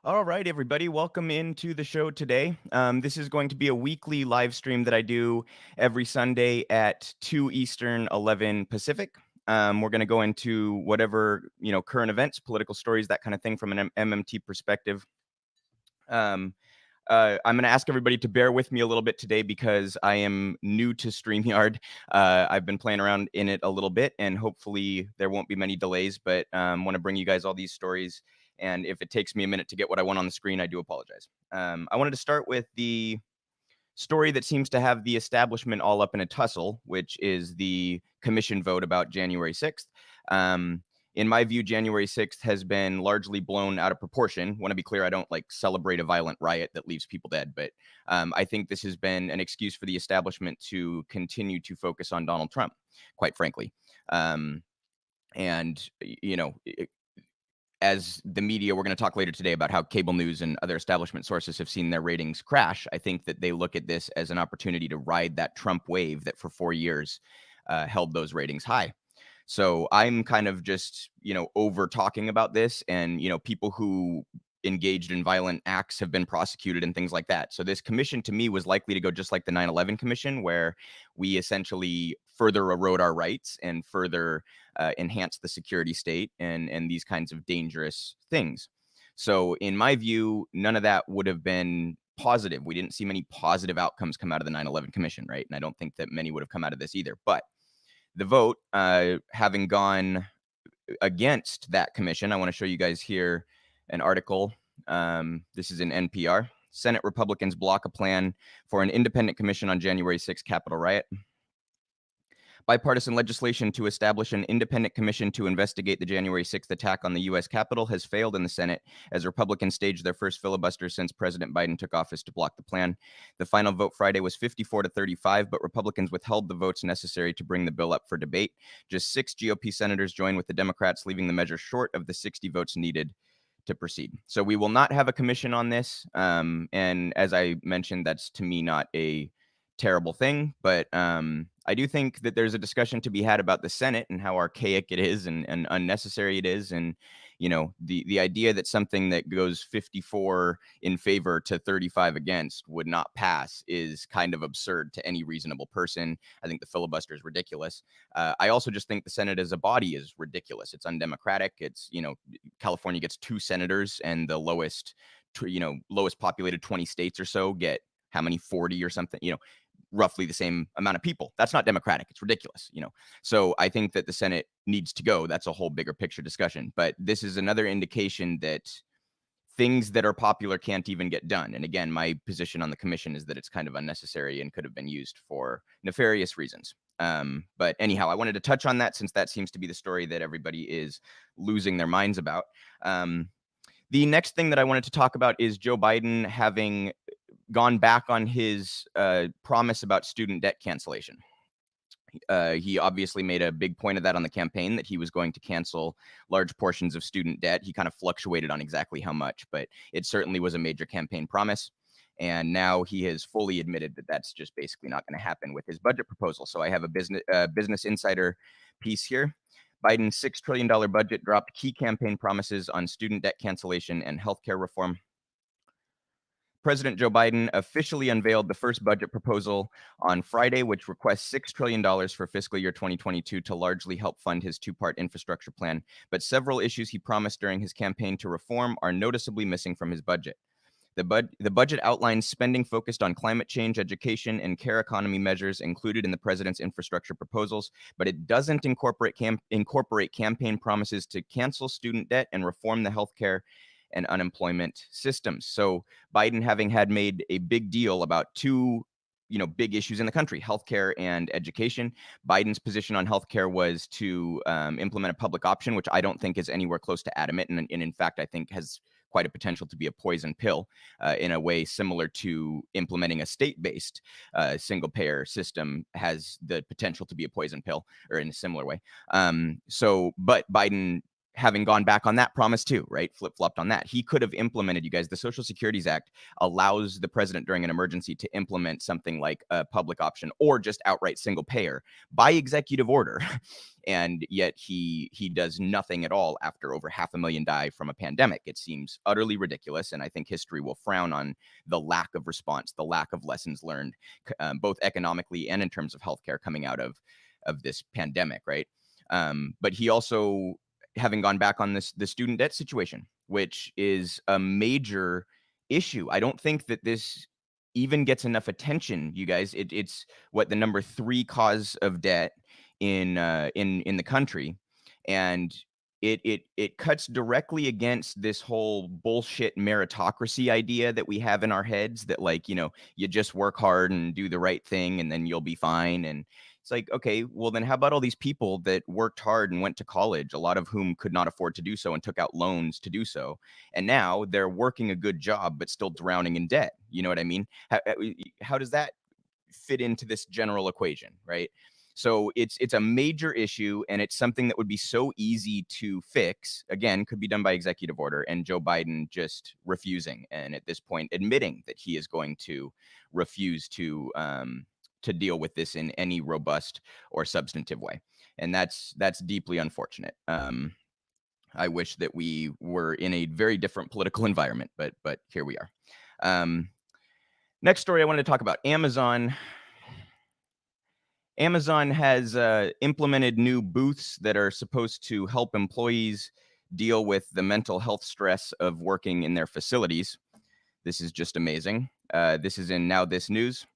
All right, everybody, welcome into the show today. This is going to be a weekly live stream that I do every Sunday at 2 Eastern, 11 Pacific. We're going to go into whatever, current events, political stories, that kind of thing from an MMT perspective. Um, I'm going to ask everybody to bear with me a little bit today because I am new to StreamYard. I've been playing around in it a little bit, and hopefully there won't be many delays, but want to bring you guys all these stories. And if it takes me a minute to get what I want on the screen, I do apologize. I wanted to start with the story that seems to have the establishment all up in a tussle, which is the commission vote about January 6th. In my view, January 6th has been largely blown out of proportion. Want to be clear, I don't celebrate a violent riot that leaves people dead, but I think this has been an excuse for the establishment to continue to focus on Donald Trump, quite frankly. And as the media, we're going to talk later today about how cable news and other establishment sources have seen their ratings crash. I think that they look at this as an opportunity to ride that Trump wave that for 4 years held those ratings high. So I'm kind of just, over talking about this, and, people who engaged in violent acts have been prosecuted and things like that. So this commission to me was likely to go just like the 9/11 commission, where we essentially further erode our rights and further enhance the security state and these kinds of dangerous things. So in my view, none of that would have been positive. We didn't see many positive outcomes come out of the 9/11 commission, right? And I don't think that many would have come out of this either. But the vote, having gone against that commission, I want to show you guys here an article. This is in NPR. Senate Republicans block a plan for an independent commission on January 6th Capitol riot. Bipartisan legislation to establish an independent commission to investigate the January 6th attack on the U.S. Capitol has failed in the Senate as Republicans staged their first filibuster since President Biden took office to block the plan. The final vote Friday was 54-35, but Republicans withheld the votes necessary to bring the bill up for debate. Just 6 GOP senators joined with the Democrats, leaving the measure short of the 60 votes needed to proceed. So we will not have a commission on this. And as I mentioned, that's to me not a terrible thing, but I do think that there's a discussion to be had about the Senate and how archaic it is and unnecessary it is. And, the idea that something that goes 54 in favor to 35 against would not pass is kind of absurd to any reasonable person. I think the filibuster is ridiculous. I also just think the Senate as a body is ridiculous. It's undemocratic. It's, California gets 2 senators, and the lowest populated 20 states or so get how many, 40 or something, roughly the same amount of people. That's not democratic. It's ridiculous, So I think that the Senate needs to go. That's a whole bigger picture discussion. But this is another indication that things that are popular can't even get done. And again, my position on the commission is that it's kind of unnecessary and could have been used for nefarious reasons. But anyhow, I wanted to touch on that since that seems to be the story that everybody is losing their minds about. The next thing that I wanted to talk about is Joe Biden having gone back on his promise about student debt cancellation. He obviously made a big point of that on the campaign, that he was going to cancel large portions of student debt. He kind of fluctuated on exactly how much, but it certainly was a major campaign promise. And now he has fully admitted that that's just basically not going to happen with his budget proposal. So I have a Business Insider piece here. Biden's $6 trillion budget dropped key campaign promises on student debt cancellation and healthcare reform. President Joe Biden officially unveiled the first budget proposal on Friday, which requests $6 trillion for fiscal year 2022 to largely help fund his 2-part infrastructure plan. But several issues he promised during his campaign to reform are noticeably missing from his budget. The budget outlines spending focused on climate change, education, and care economy measures included in the president's infrastructure proposals, but it doesn't incorporate campaign promises to cancel student debt and reform the healthcare and unemployment systems. So Biden, having had made a big deal about 2 big issues in the country, healthcare and education. Biden's position on healthcare was to implement a public option, which I don't think is anywhere close to adamant, and in fact, I think has quite a potential to be a poison pill in a way similar to implementing a state-based single-payer system has the potential to be a poison pill, or in a similar way. But Biden having gone back on that promise too, right? Flip-flopped on that. He could have implemented, you guys, the Social Securities Act allows the president during an emergency to implement something like a public option or just outright single payer by executive order. And yet he does nothing at all after over 500,000 die from a pandemic. It seems utterly ridiculous. And I think history will frown on the lack of response, the lack of lessons learned, both economically and in terms of healthcare coming out of this pandemic, right? But he also, having gone back on the student debt situation, which is a major issue. I don't think that this even gets enough attention, you guys. It's what the number 3 cause of debt in the country, and it cuts directly against this whole bullshit meritocracy idea that we have in our heads, that, like, you know, you just work hard and do the right thing and then you'll be fine. And it's like, okay, well then how about all these people that worked hard and went to college, a lot of whom could not afford to do so and took out loans to do so, and now they're working a good job but still drowning in debt? You know what I mean? How does that fit into this general equation, right? So it's a major issue, and it's something that would be so easy to fix. Again, could be done by executive order, and Joe Biden just refusing, and at this point admitting that he is going to refuse to deal with this in any robust or substantive way. And that's deeply unfortunate. I wish that we were in a very different political environment, but here we are. Next story I wanted to talk about, Amazon. Amazon has implemented new booths that are supposed to help employees deal with the mental health stress of working in their facilities. This is just amazing. This is in Now This News.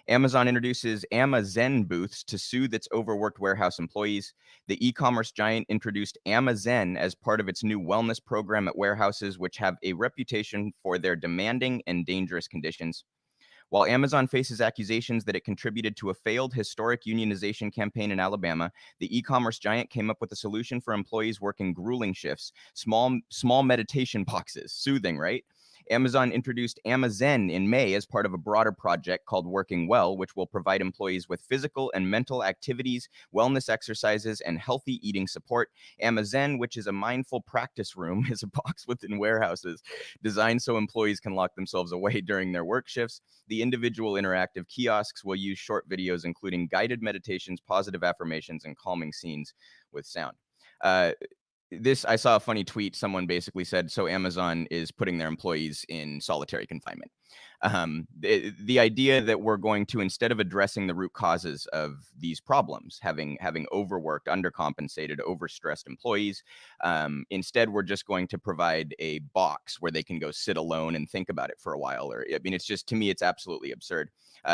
Amazon introduces AmaZen booths to soothe its overworked warehouse employees. The e-commerce giant introduced AmaZen as part of its new wellness program at warehouses, which have a reputation for their demanding and dangerous conditions. While Amazon faces accusations that it contributed to a failed historic unionization campaign in Alabama, the e-commerce giant came up with a solution for employees working grueling shifts: small meditation boxes. Soothing, right? Amazon introduced AmaZen in May as part of a broader project called Working Well, which will provide employees with physical and mental activities, wellness exercises, and healthy eating support. AmaZen, which is a mindful practice room, is a box within warehouses designed so employees can lock themselves away during their work shifts. The individual interactive kiosks will use short videos, including guided meditations, positive affirmations, and calming scenes with sound. I saw a funny tweet. Someone basically said, so Amazon is putting their employees in solitary confinement. The idea that we're going to, instead of addressing the root causes of these problems, having overworked, undercompensated, overstressed employees, instead we're just going to provide a box where they can go sit alone and think about it for a while. Or, I mean, it's just, to me, it's absolutely absurd.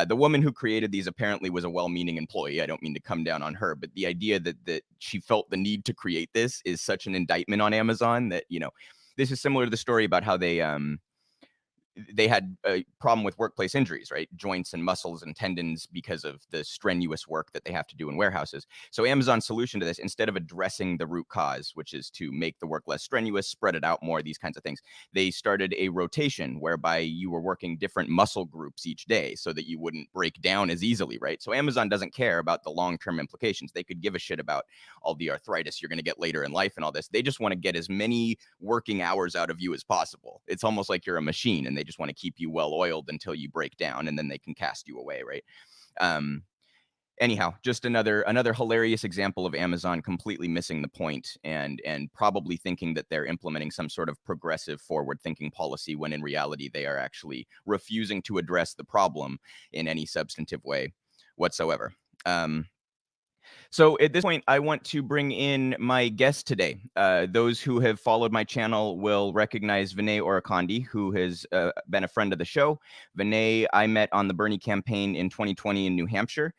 The woman who created these apparently was a well-meaning employee. I don't mean to come down on her, but the idea that she felt the need to create this is such an indictment on Amazon that, you know, this is similar to the story about how they had a problem with workplace injuries, right? Joints and muscles and tendons because of the strenuous work that they have to do in warehouses. So Amazon's solution to this, instead of addressing the root cause, which is to make the work less strenuous, spread it out more, these kinds of things, they started a rotation whereby you were working different muscle groups each day so that you wouldn't break down as easily, right? So Amazon doesn't care about the long-term implications. They could give a shit about all the arthritis you're going to get later in life and all this. They just want to get as many working hours out of you as possible. It's almost like you're a machine, and they just want to keep you well oiled until you break down, and then they can cast you away, right? Anyhow, just another hilarious example of Amazon completely missing the point and probably thinking that they're implementing some sort of progressive, forward-thinking policy when in reality they are actually refusing to address the problem in any substantive way whatsoever. So at this point, I want to bring in my guest today. Those who have followed my channel will recognize Vinay Orekondy, who has been a friend of the show. Vinay, I met on the Bernie campaign in 2020 in New Hampshire.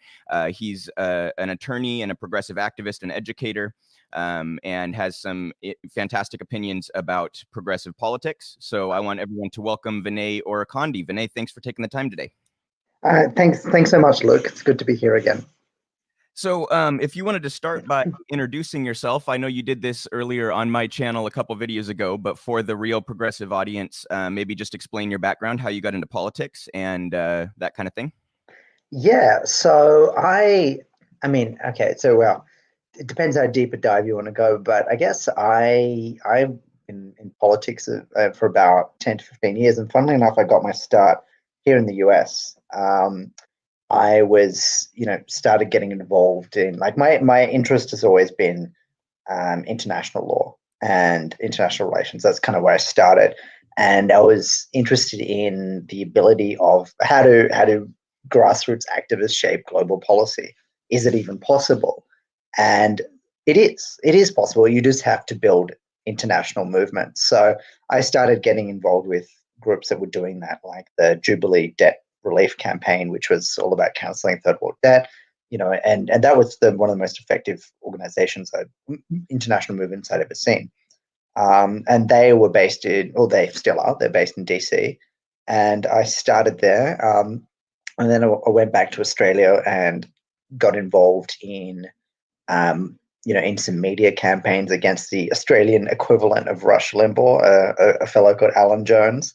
He's an attorney and a progressive activist and educator, and has some fantastic opinions about progressive politics. So I want everyone to welcome Vinay Orekondy. Vinay, thanks for taking the time today. Thanks so much, Luke. It's good to be here again. So if you wanted to start by introducing yourself, I know you did this earlier on my channel a couple videos ago, but for the real progressive audience, maybe just explain your background, how you got into politics and that kind of thing. Yeah, so I mean, okay, so well, it depends how deep a dive you want to go, but I guess I'm in politics for about 10 to 15 years, and funnily enough, I got my start here in the US. I was, started getting involved in, like, my interest has always been international law and international relations. That's kind of where I started, and I was interested in the ability of how do grassroots activists shape global policy. Is it even possible? And it is possible. You just have to build international movements. So I started getting involved with groups that were doing that, like the Jubilee Debt Relief Campaign, which was all about cancelling third world debt. And that was one of the most effective organizations, international movements I'd ever seen. And they were based in, or they still are, they're based in DC. And I started there. And then I went back to Australia and got involved in some media campaigns against the Australian equivalent of Rush Limbaugh, a fellow called Alan Jones,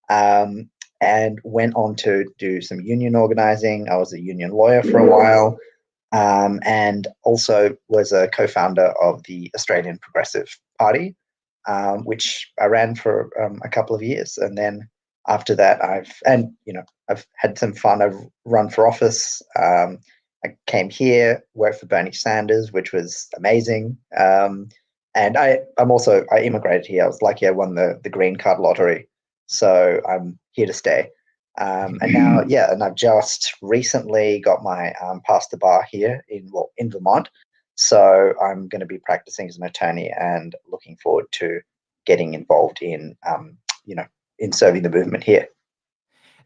and went on to do some union organizing. I was a union lawyer for a while, and also was a co-founder of the Australian Progressive Party, which I ran for a couple of years. And then after that, I've had some fun. I've run for office. I came here, worked for Bernie Sanders, which was amazing. And I immigrated here. I was lucky I won the green card lottery, so I'm here to stay. And now, and I've just recently got my passed the bar here in Vermont. So I'm going to be practicing as an attorney and looking forward to getting involved in serving the movement here.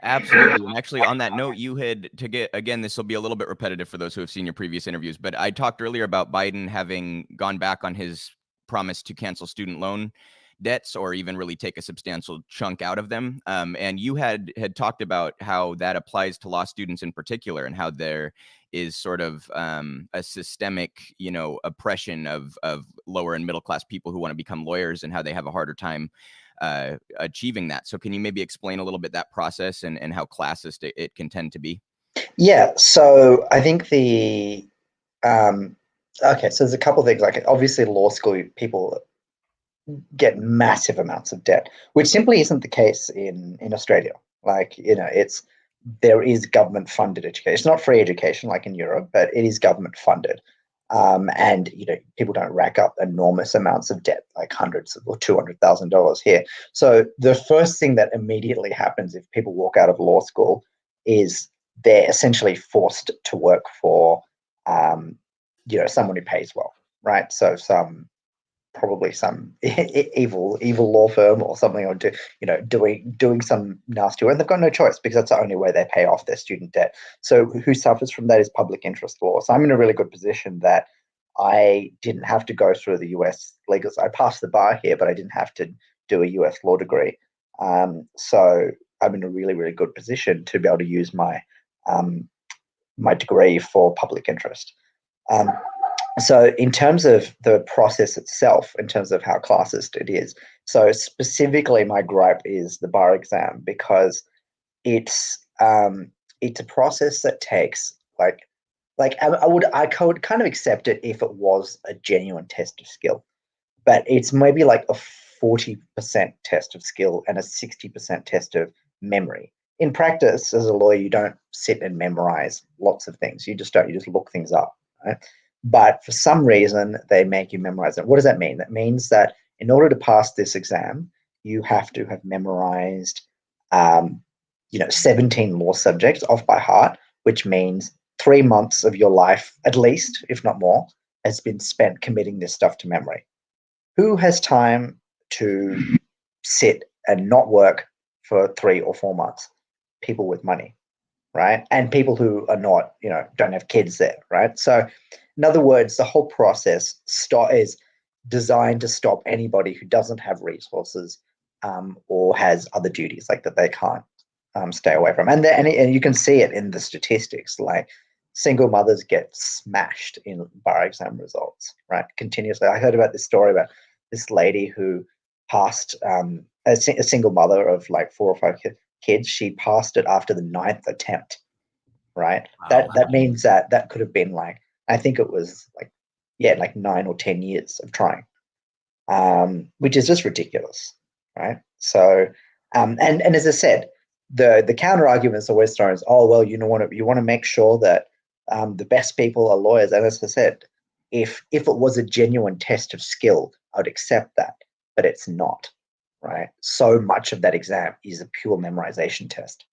Absolutely. And actually, on that note, you had to get, again, this will be a little bit repetitive for those who have seen your previous interviews, but I talked earlier about Biden having gone back on his promise to cancel student loan debts or even really take a substantial chunk out of them. And you had talked about how that applies to law students in particular, and how there is sort of a systemic, oppression of lower and middle class people who want to become lawyers, and how they have a harder time achieving that. So can you maybe explain a little bit that process and how classist it can tend to be? Yeah, so I think so there's a couple of things. Like, obviously, law school people get massive amounts of debt, which simply isn't the case in Australia. Like, there is government funded education. It's not free education like in Europe, but it is government funded. And people don't rack up enormous amounts of debt, like hundreds or $200,000 here. So the first thing that immediately happens if people walk out of law school is they're essentially forced to work for someone who pays well, right? So probably some evil law firm or something, or doing some nasty work. And they've got no choice, because that's the only way they pay off their student debt. So who suffers from that is public interest law. So I'm in a really good position that I didn't have to go through the US legal. I passed the bar here, but I didn't have to do a US law degree. So I'm in a really, really good position to be able to use my degree for public interest. So in terms of the process itself, in terms of how classist it is, so specifically my gripe is the bar exam, because it's a process that takes I could kind of accept it if it was a genuine test of skill, but it's maybe like a 40% test of skill and a 60% test of memory. In practice, as a lawyer, you don't sit and memorize lots of things. You just look things up, right? But for some reason, they make you memorize it. What does that mean? That means that in order to pass this exam, you have to have memorized, 17 law subjects off by heart, which means 3 months of your life, at least, if not more, has been spent committing this stuff to memory. Who has time to sit and not work for 3 or 4 months? People with money, right? And people who are not, don't have kids there, right? So in other words, the whole process is designed to stop anybody who doesn't have resources or has other duties like that they can't stay away from. And you can see it in the statistics, like single mothers get smashed in bar exam results, right? Continuously. I heard about this story about this lady who passed, a single mother of like 4 or 5 kids. She passed it after the 9th attempt, right? Wow. That means that could have been like, I think it was like like 9 or 10 years of trying, which is just ridiculous, right? So, and as I said, the counter argument is always thrown as, oh well, you want to make sure that the best people are lawyers. And as I said, if it was a genuine test of skill, I'd accept that, but it's not, right? So much of that exam is a pure memorization test.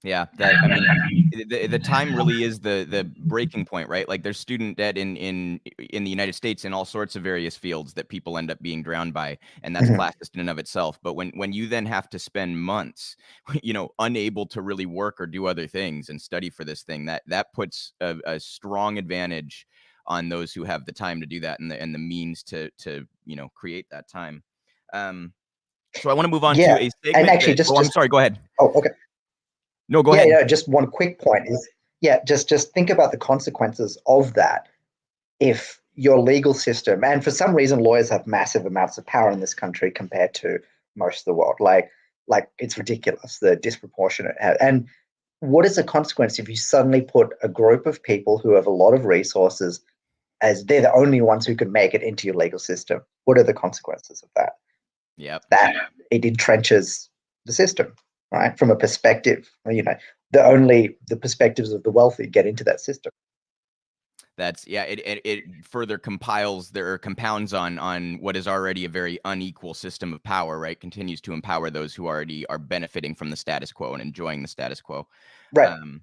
Yeah, that I mean, the time really is the breaking point, right? Like there's student debt in the United States in all sorts of various fields that people end up being drowned by, and that's Mhm. classist in and of itself. But when you then have to spend months, unable to really work or do other things and study for this thing, that puts a strong advantage on those who have the time to do that and the means to create that time. So I want to move on to Yeah, a and segment actually, that. Oh, I'm sorry. Go ahead. okay. No, go Yeah, ahead. yeah. Just one quick point is, yeah, just think about the consequences of that if your legal system, and for some reason lawyers have massive amounts of power in this country compared to most of the world, like it's ridiculous, the disproportionate. And what is the consequence if you suddenly put a group of people who have a lot of resources as they're the only ones who can make it into your legal system? What are the consequences of that? Yep. That it entrenches the system, right? From a perspective, the perspectives of the wealthy get into that system. That's yeah. It further compounds on what is already a very unequal system of power. Right, continues to empower those who already are benefiting from the status quo and enjoying the status quo. Right. Um,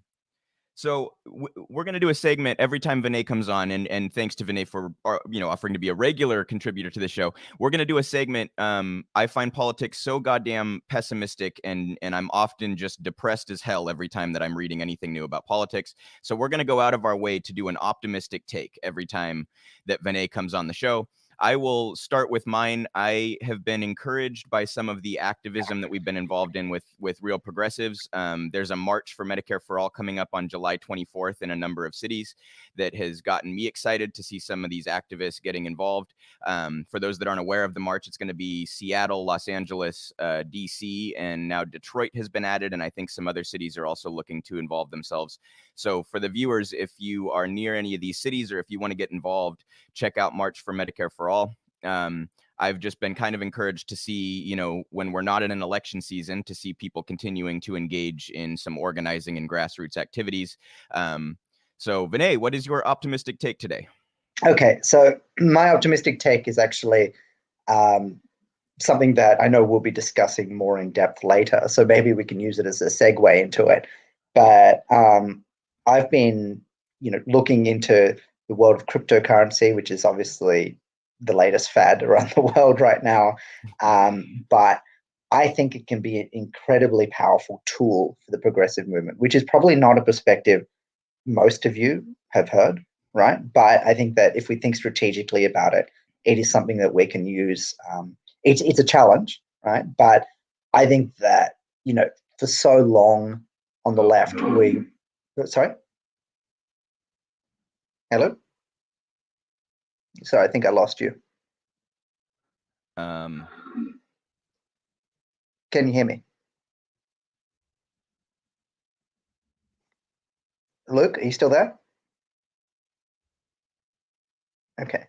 So we're going to do a segment every time Vinay comes on, and thanks to Vinay for offering to be a regular contributor to the show. We're going to do a segment. I find politics so goddamn pessimistic, and I'm often just depressed as hell every time that I'm reading anything new about politics. So we're going to go out of our way to do an optimistic take every time that Vinay comes on the show. I will start with mine. I have been encouraged by some of the activism that we've been involved in with Real Progressives. There's a March for Medicare for All coming up on July 24th in a number of cities that has gotten me excited to see some of these activists getting involved. For those that aren't aware of the march, it's going to be Seattle, Los Angeles, DC, and now Detroit has been added, and I think some other cities are also looking to involve themselves. So for the viewers, if you are near any of these cities or if you want to get involved, check out March for Medicare for All. I've just been kind of encouraged to see, when we're not in an election season, to see people continuing to engage in some organizing and grassroots activities. So, Vinay, what is your optimistic take today? Okay, so my optimistic take is actually um, something that I know we'll be discussing more in depth later. So maybe we can use it as a segue into it. But I've been, looking into the world of cryptocurrency, which is obviously the latest fad around the world right now. But I think it can be an incredibly powerful tool for the progressive movement, which is probably not a perspective most of you have heard, right? But I think that if we think strategically about it, it is something that we can use. It's a challenge, right? But I think that for so long on the left, we sorry, hello, sorry, I think I lost you. Um, Can you hear me, Luke? Are you still there? Okay.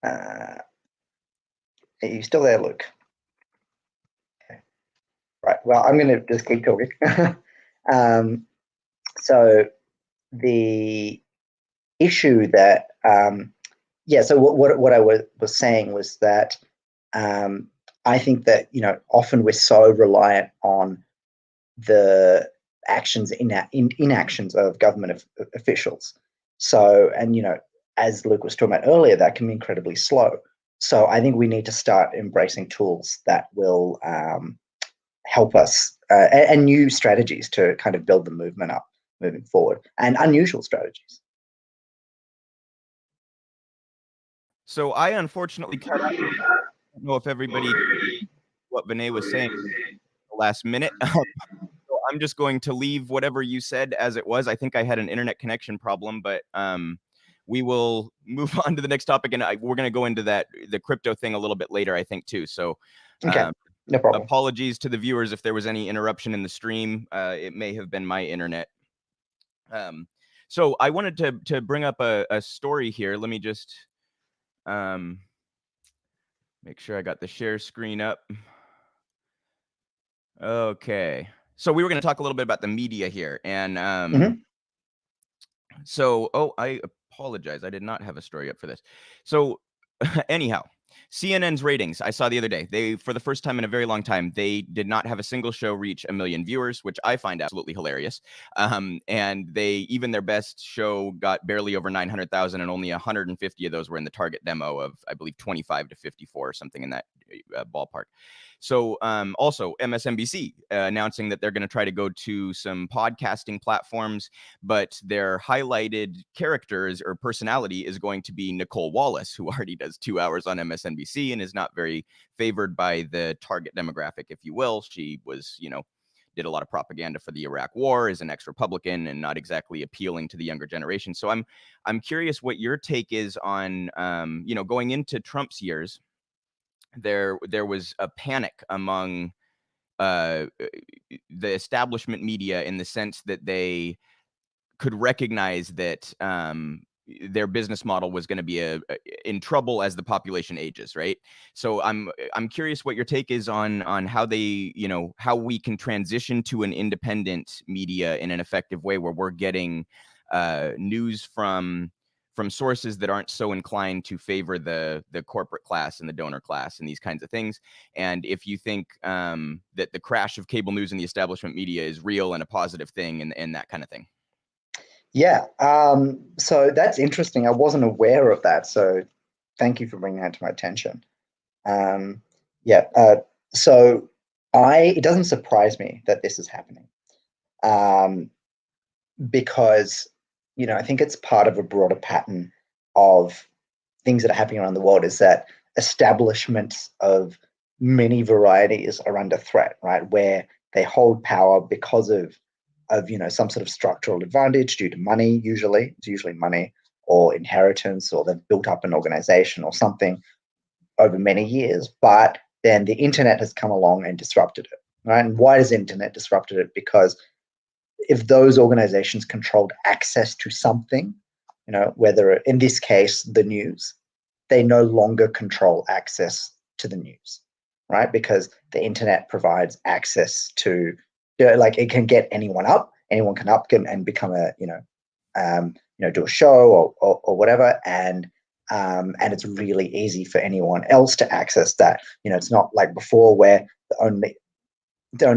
Are you still there, Luke? Okay. Right. Well, I'm going to just keep talking. um, so the issue that so what I was saying was that I think that often we're so reliant on the actions inactions of government officials. So, and as Luke was talking about earlier, that can be incredibly slow. So I think we need to start embracing tools that will help us and new strategies to kind of build the movement up moving forward, and unusual strategies. so I unfortunately cut out. I don't know if everybody what Vinay was saying the last minute. So I'm just going to leave whatever you said as it was. I think I had an internet connection problem, but we will move on to the next topic, and we're going to go into the crypto thing a little bit later, I think, too. So Okay, um, no problem. apologies to the viewers if there was any interruption in the stream. It may have been my internet. Um, So I wanted to bring up a story here. Let me just make sure I got the share screen up. Okay. So we were going to talk a little bit about the media here. And so, I apologize. I did not have a story up for this. So anyhow, CNN's ratings, I saw the other day, they, for the first time in a very long time, they did not have a single show reach 1 million viewers, which I find absolutely hilarious. And even their best show got barely over 900,000, and only 150 of those were in the target demo of, I believe, 25 to 54 or something in that ballpark. So also MSNBC announcing that they're going to try to go to some podcasting platforms, but their highlighted characters or personality is going to be Nicole Wallace, who already does 2 hours on MSNBC and is not very favored by the target demographic, if you will. She was, did a lot of propaganda for the Iraq War, is an ex-Republican, and not exactly appealing to the younger generation. So I'm curious what your take is on, going into Trump's years. There was a panic among the establishment media in the sense that they could recognize that their business model was going to be in trouble as the population ages, right? So I'm curious what your take is on how they, how we can transition to an independent media in an effective way, where we're getting news from sources that aren't so inclined to favor the corporate class and the donor class and these kinds of things. And if you think that the crash of cable news and the establishment media is real and a positive thing, and that kind of thing. Yeah. So that's interesting. I wasn't aware of that. So thank you for bringing that to my attention. So it doesn't surprise me that this is happening. Because, I think it's part of a broader pattern of things that are happening around the world, is that establishments of many varieties are under threat, right? Where they hold power because of some sort of structural advantage due to money. It's usually money or inheritance, or they've built up an organization or something over many years. But then the internet has come along and disrupted it, right? And why has the internet disrupted it? Because if those organizations controlled access to something, whether in this case the news, they no longer control access to the news, right? Because the internet provides access to, like, it can get anyone can up and become a, do a show or whatever, and it's really easy for anyone else to access that. It's not like before, where only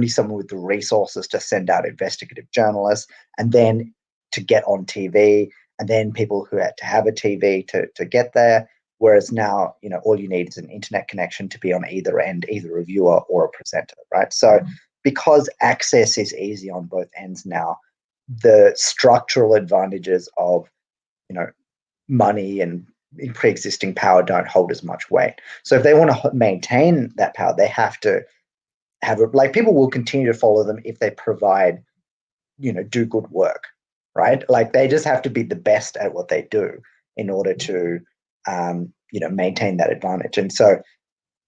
someone with the resources to send out investigative journalists, and then to get on TV, and then people who had to have a TV to get there. Whereas now, all you need is an internet connection to be on either end, either a viewer or a presenter, right? So because access is easy on both ends now, the structural advantages of, money and pre-existing power don't hold as much weight. So if they want to maintain that power, they have to have it. Like, people will continue to follow them if they provide, do good work, right? Like, they just have to be the best at what they do in order to, maintain that advantage. And so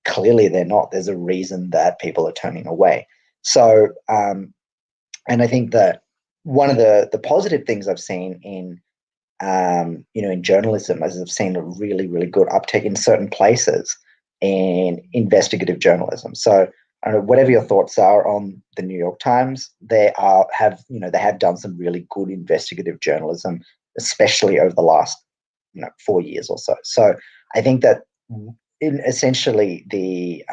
clearly they're not. There's a reason that people are turning away. So, and I think that one of the positive things I've seen in, in journalism, is I've seen a really, really good uptake in certain places in investigative journalism. So, I don't know, whatever your thoughts are on the New York Times, they have done some really good investigative journalism, especially over the last 4 years or so. So I think that essentially they'll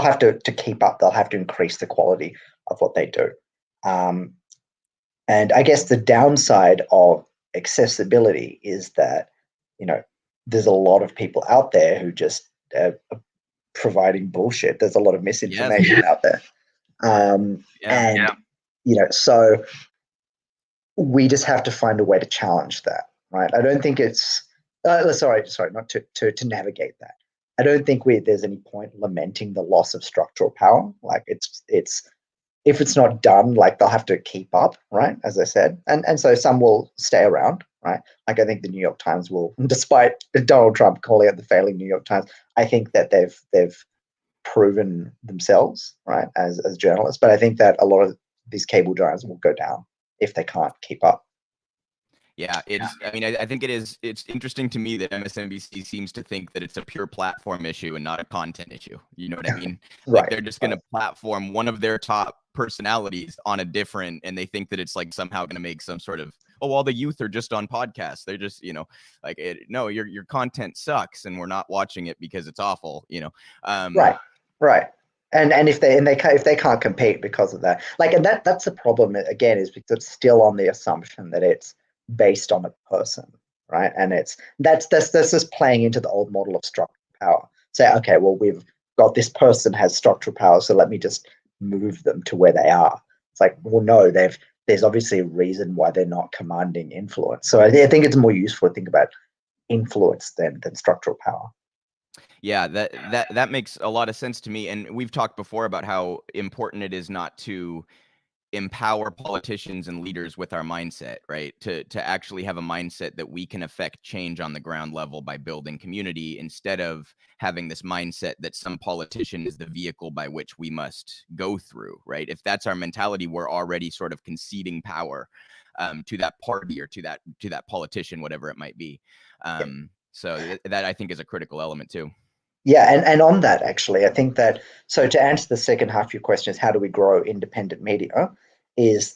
have to keep up. They'll have to increase the quality of what they do. And I guess the downside of accessibility is that there's a lot of people out there who just providing bullshit. There's a lot of misinformation out there. So we just have to find a way to challenge that, right? I don't think it's sorry, not to navigate that. I don't think there's any point lamenting the loss of structural power. Like, it's if it's not done, like, they'll have to keep up, right? As I said, and so some will stay around, right? Like, I think the New York Times will, despite Donald Trump calling it the failing New York Times, I think that they've proven themselves, right, as journalists. But I think that a lot of these cable giants will go down if they can't keep up. Yeah, I mean, I think it's interesting to me that MSNBC seems to think that it's a pure platform issue and not a content issue. You know what I mean? Like Right. they're just going to platform one of their top personalities on a different, and they think that it's like somehow going to make some sort of, oh, all the youth are just on podcasts. They're just, like no, your content sucks and we're not watching it because it's awful, Right. Right. And if they can't compete because of that, like, and that's the problem again, is because it's still on the assumption that it's based on a person, right? And that's just playing into the old model of structural power. Say, okay, well, we've got this person has structural power, so let me just move them to where they are. It's like, well, no, there's obviously a reason why they're not commanding influence. So I think it's more useful to think about influence than structural power. Yeah, that makes a lot of sense to me. And we've talked before about how important it is not to empower politicians and leaders with our mindset, right? To actually have a mindset that we can affect change on the ground level by building community, instead of having this mindset that some politician is the vehicle by which we must go through, right? If that's our mentality, we're already sort of conceding power to that party or to that politician, whatever it might be. So that I think is a critical element too. Yeah, and on that, actually, I think that, so to answer the second half of your question is how do we grow independent media, is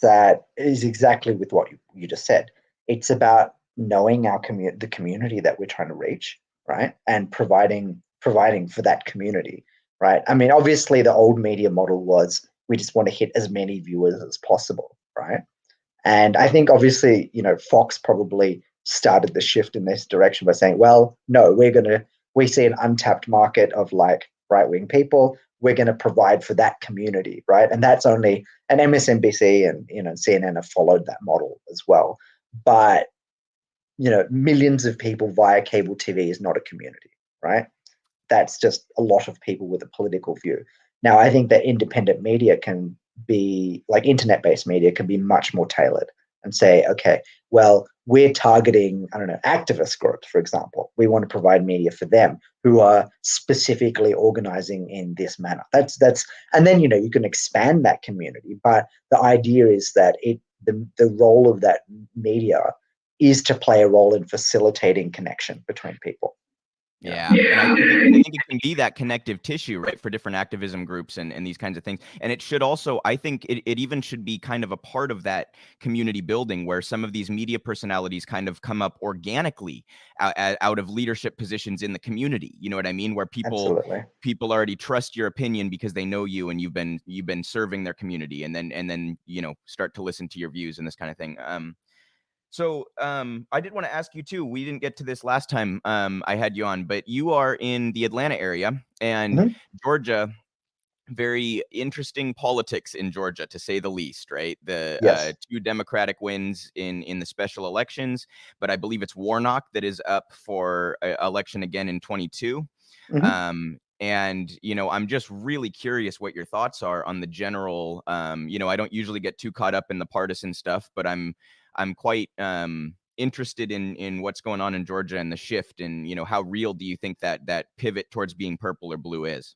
exactly with what you just said. It's about knowing the community that we're trying to reach, right? And providing for that community, right? I mean, obviously the old media model was we just want to hit as many viewers as possible, right? And I think obviously, Fox probably started the shift in this direction by saying, well, no, we see an untapped market of like right-wing people. We're going to provide for that community, right? And that's only, and MSNBC and CNN have followed that model as well. But millions of people via cable TV is not a community, right? That's just a lot of people with a political view. Now, I think that independent media can be, like internet-based media, can be much more tailored and say, okay, well, we're targeting, I don't know, activist groups, for example. We want to provide media for them who are specifically organizing in this manner. And then, you can expand that community. But the idea is that the role of that media is to play a role in facilitating connection between people. Yeah. And I think it can be that connective tissue, right, for different activism groups and these kinds of things. And it should also, I think it even should be kind of a part of that community building where some of these media personalities kind of come up organically out of leadership positions in the community. You know what I mean? Where people already trust your opinion because they know you and you've been serving their community, and then start to listen to your views and this kind of thing. So I did want to ask you too. We didn't get to this last time I had you on, but you are in the Atlanta area, and Georgia. Very interesting politics in Georgia, to say the least, right? The two Democratic wins in the special elections, but I believe it's Warnock that is up for election again in 22. And I'm just really curious what your thoughts are on the general. I don't usually get too caught up in the partisan stuff, but I'm quite interested in what's going on in Georgia and the shift, and how real do you think that pivot towards being purple or blue is?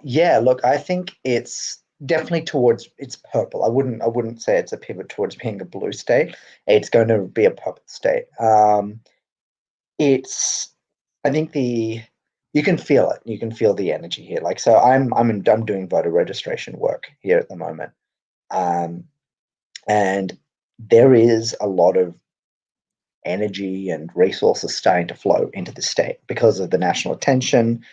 Yeah, look, I think it's definitely it's purple. I wouldn't say it's a pivot towards being a blue state. It's going to be a purple state. I think you can feel it. You can feel the energy here. Like, so I'm doing voter registration work here at the moment. And there is a lot of energy and resources starting to flow into the state because of the national attention,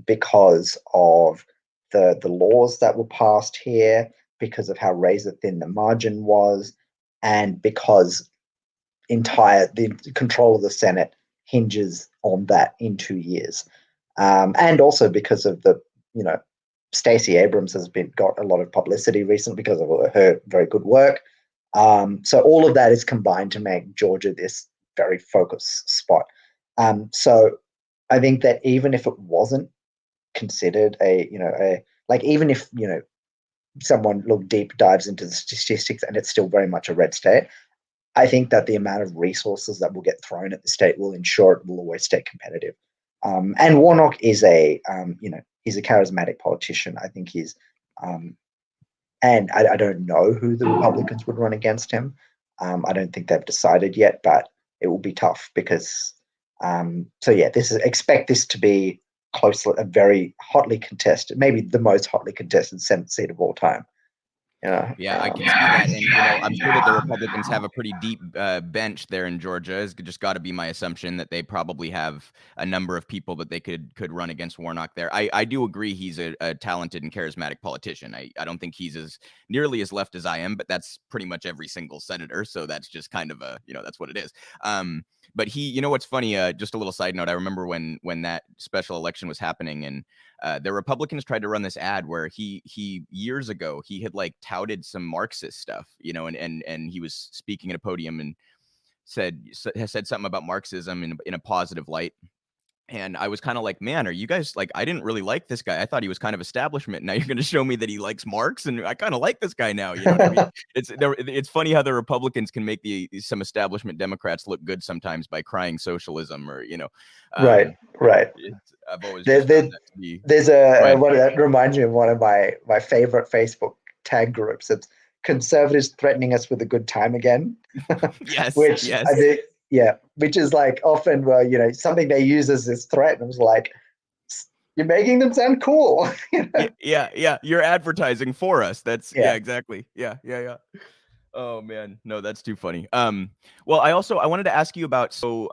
because of the laws that were passed here, because of how razor thin the margin was, and because the control of the Senate hinges on that in 2 years, and also because of Stacey Abrams has got a lot of publicity recently because of her very good work. So all of that is combined to make Georgia this very focused spot. So I think that even if it wasn't considered even if someone deep dives into the statistics and it's still very much a red state, I think that the amount of resources that will get thrown at the state will ensure it will always stay competitive. And Warnock is he's a charismatic politician. I think and I don't know who the Republicans would run against him. I don't think they've decided yet, but it will be tough because. So yeah, expect this to be a very hotly contested, maybe the most hotly contested Senate seat of all time. Yeah, I can see that, and I'm sure that the Republicans have a pretty deep bench there in Georgia. It's just got to be my assumption that they probably have a number of people that they could run against Warnock there. I do agree he's a talented and charismatic politician. I don't think he's as nearly as left as I am, but that's pretty much every single senator. So that's just kind of that's what it is. But what's funny? Just a little side note. I remember when that special election was happening, and the Republicans tried to run this ad where he years ago he had like touted some Marxist stuff, and he was speaking at a podium and has said something about Marxism in a positive light. And I was kind of like, man, are you guys like, I didn't really like this guy. I thought he was kind of establishment. Now you're going to show me that he likes Marx, and I kind of like this guy now. You know what I mean? It's funny how the Republicans can make some establishment Democrats look good sometimes by crying socialism or, Right. I've always There, just found that to be there's that reminds me of one of my favorite Facebook tag groups. It's conservatives threatening us with a good time again. yes, Which yes. I think, which is like often, something they use as this threat. And it was like, you're making them sound cool. Yeah. You're advertising for us. That's Yeah. exactly. Yeah. Oh man, no, that's too funny. Well, I wanted to ask you about, so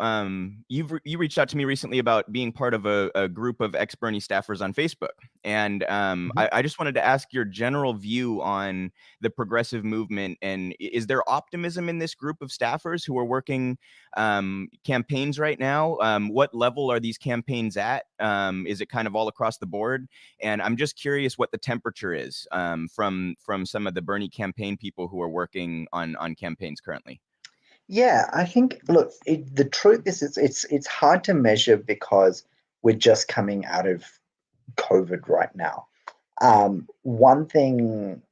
you reached out to me recently about being part of a group of ex-Bernie staffers on Facebook, and I just wanted to ask your general view on the progressive movement, and is there optimism in this group of staffers who are working campaigns right now? What level are these campaigns at? Is it kind of all across the board? And I'm just curious what the temperature is from some of the Bernie campaign people who are working on campaigns currently. Yeah, I think, look, the truth is it's hard to measure because we're just coming out of COVID right now. One thing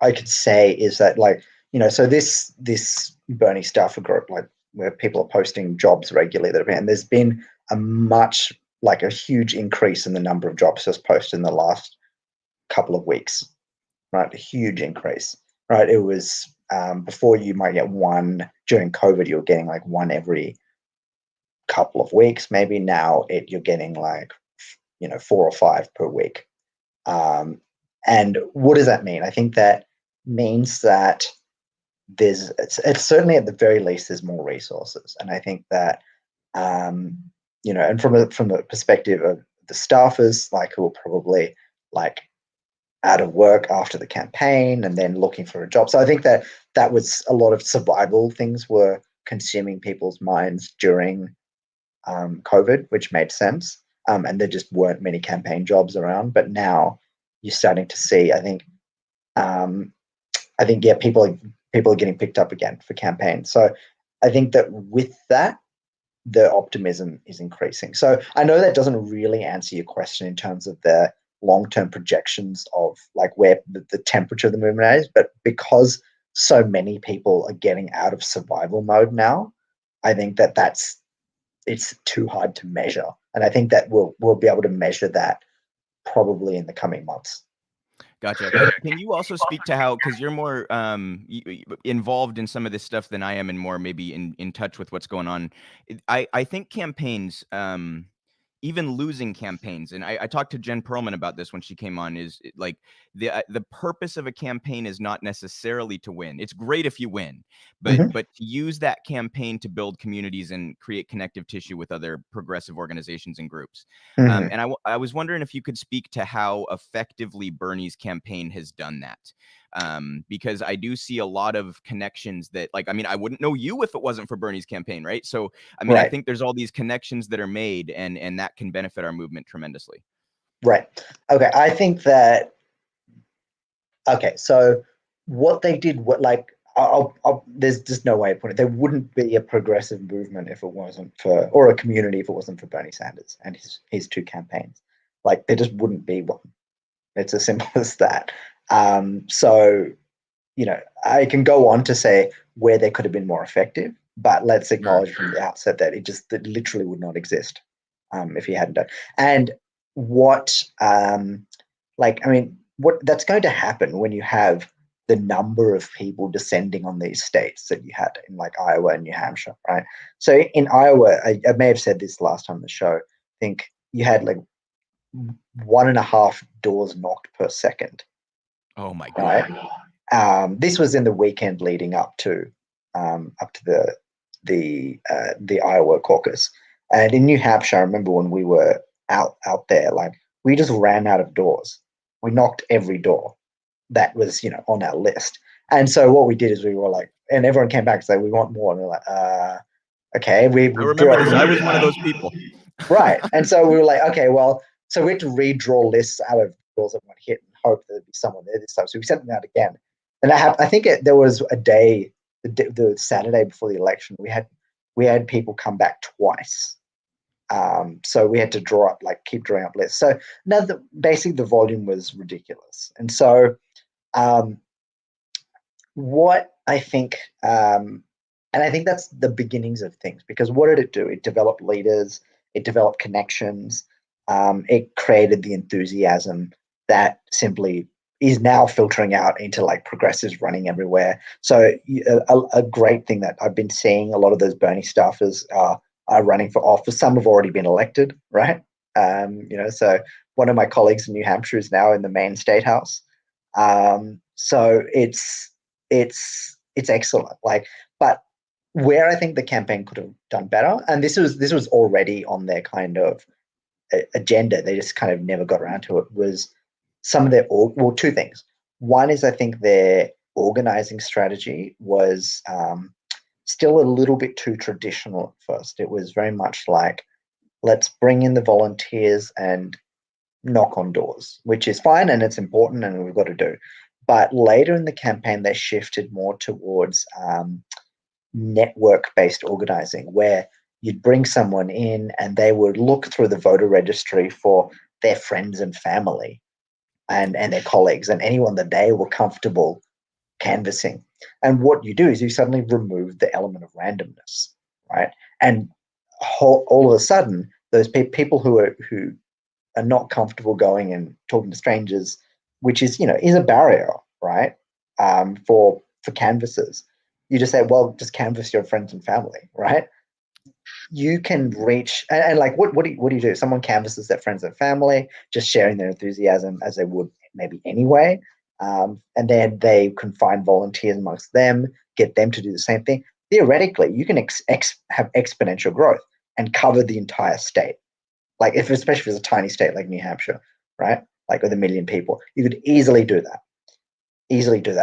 I could say is that, like, so this Bernie staffer group, like, where people are posting jobs regularly, and there's been a huge increase in the number of jobs just posted in the last couple of weeks, right? A huge increase, right? It was before, you might get one. During COVID, you were getting like one every couple of weeks. Maybe now you're getting like 4 or 5 per week. And what does that mean? I think that means that it's certainly, at the very least, there's more resources, and I think that and from the perspective of the staffers, like, who are probably like out of work after the campaign and then looking for a job. So I think that was a lot of survival things were consuming people's minds during COVID, which made sense. And there just weren't many campaign jobs around. But now you're starting to see, yeah, people are getting picked up again for campaigns. So I think that with that, the optimism is increasing. So I know that doesn't really answer your question in terms of the long-term projections of like where the temperature of the movement is, but because so many people are getting out of survival mode now, I think that it's too hard to measure, and I think that we'll be able to measure that probably in the coming months. Gotcha. Can you also speak to how, because you're more involved in some of this stuff than I am, and more maybe in touch with what's going on? I think campaigns, even losing campaigns, and I talked to Jen Perlman about this when she came on, is like the purpose of a campaign is not necessarily to win. It's great if you win, but to use that campaign to build communities and create connective tissue with other progressive organizations and groups. And I was wondering if you could speak to how effectively Bernie's campaign has done that. Because I do see a lot of connections that, like, I mean, I wouldn't know you if it wasn't for Bernie's campaign, right? So, I mean, I think there's all these connections that are made, and that can benefit our movement tremendously. Right. Okay. I think that. Okay. So what they did, there's just no way of putting it. There wouldn't be a progressive movement if it wasn't for, or a community if it wasn't for Bernie Sanders and his 2 campaigns. Like, there just wouldn't be one. It's as simple as that. So, I can go on to say where they could have been more effective, but let's acknowledge from the outset that it literally would not exist if he hadn't done. And what that's going to happen when you have the number of people descending on these states that you had in like Iowa and New Hampshire, right? So in Iowa, I may have said this last time on the show, I think you had like 1.5 doors knocked per second. Oh my Right. God. This was in the weekend leading up to the Iowa caucus, and in New Hampshire, I remember when we were out there, like we just ran out of doors. We knocked every door that was on our list, and so what we did is we were like, and everyone came back and said we want more, and we're like, okay, we I remember this. I was one of those people. right, and so we were like, okay, well, so we had to redraw lists out of doors that weren't hit and hope that there'd be someone there this time. So we sent them out again, and I think there was a day, the Saturday before the election, we had people come back twice. So we had to keep drawing up lists. So now basically the volume was ridiculous, and so what I think, and I think that's the beginnings of things, because what did it do? It developed leaders, it developed connections, it created the enthusiasm that simply is now filtering out into like progressives running everywhere. So a great thing that I've been seeing, a lot of those Bernie staffers are running for office. Some have already been elected, right? So one of my colleagues in New Hampshire is now in the Maine State House. So it's excellent. But where I think the campaign could have done better, and this was already on their kind of agenda, they just kind of never got around to it, was some of their two things. One is I think their organizing strategy was still a little bit too traditional at first. It was very much like, let's bring in the volunteers and knock on doors, which is fine and it's important and we've got to do. But later in the campaign, they shifted more towards network-based organizing, where you'd bring someone in and they would look through the voter registry for their friends and family and their colleagues and anyone that they were comfortable canvassing. And what you do is you suddenly remove the element of randomness, right? And all of a sudden, those people who are not comfortable going and talking to strangers, which is a barrier, right? For canvassers, you just say, well, just canvass your friends and family, right? You can reach and like what do you do? Someone canvasses their friends and family, just sharing their enthusiasm as they would maybe anyway, and then they can find volunteers amongst them, get them to do the same thing. Theoretically, you can have exponential growth and cover the entire state. Like especially if it's a tiny state like New Hampshire, right? Like with 1 million people, you could easily do that.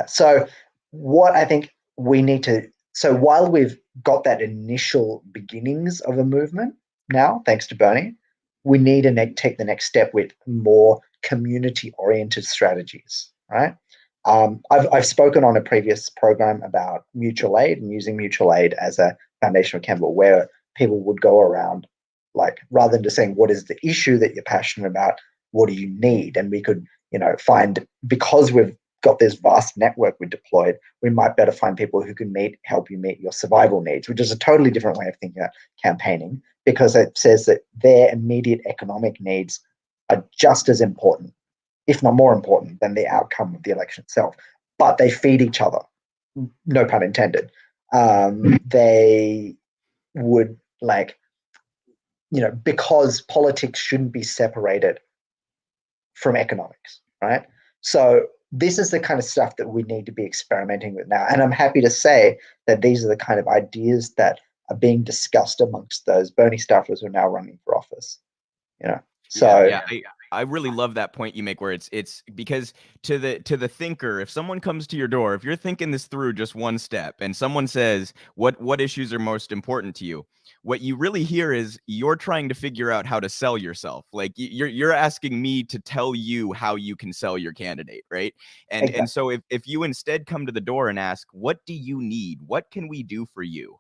So what I think we need to, so while we've got that initial beginnings of a movement now, thanks to Bernie, we need to take the next step with more community-oriented strategies, right? I've spoken on a previous program about mutual aid and using mutual aid as a foundation of Campbell, where people would go around, like, rather than just saying, what is the issue that you're passionate about? What do you need? And we could, find, because we've got this vast network we deployed, we might better find people who can help you meet your survival needs, which is a totally different way of thinking about campaigning, because it says that their immediate economic needs are just as important, if not more important, than the outcome of the election itself. But they feed each other, no pun intended. They would because politics shouldn't be separated from economics, right? So this is the kind of stuff that we need to be experimenting with now. And I'm happy to say that these are the kind of ideas that are being discussed amongst those Bernie staffers who are now running for office. So yeah. I really love that point you make, where it's because to the thinker, if someone comes to your door, if you're thinking this through just one step and someone says, what issues are most important to you? What you really hear is you're trying to figure out how to sell yourself. Like you're asking me to tell you how you can sell your candidate, right? And exactly. and so if you instead come to the door and ask, what do you need? What can we do for you?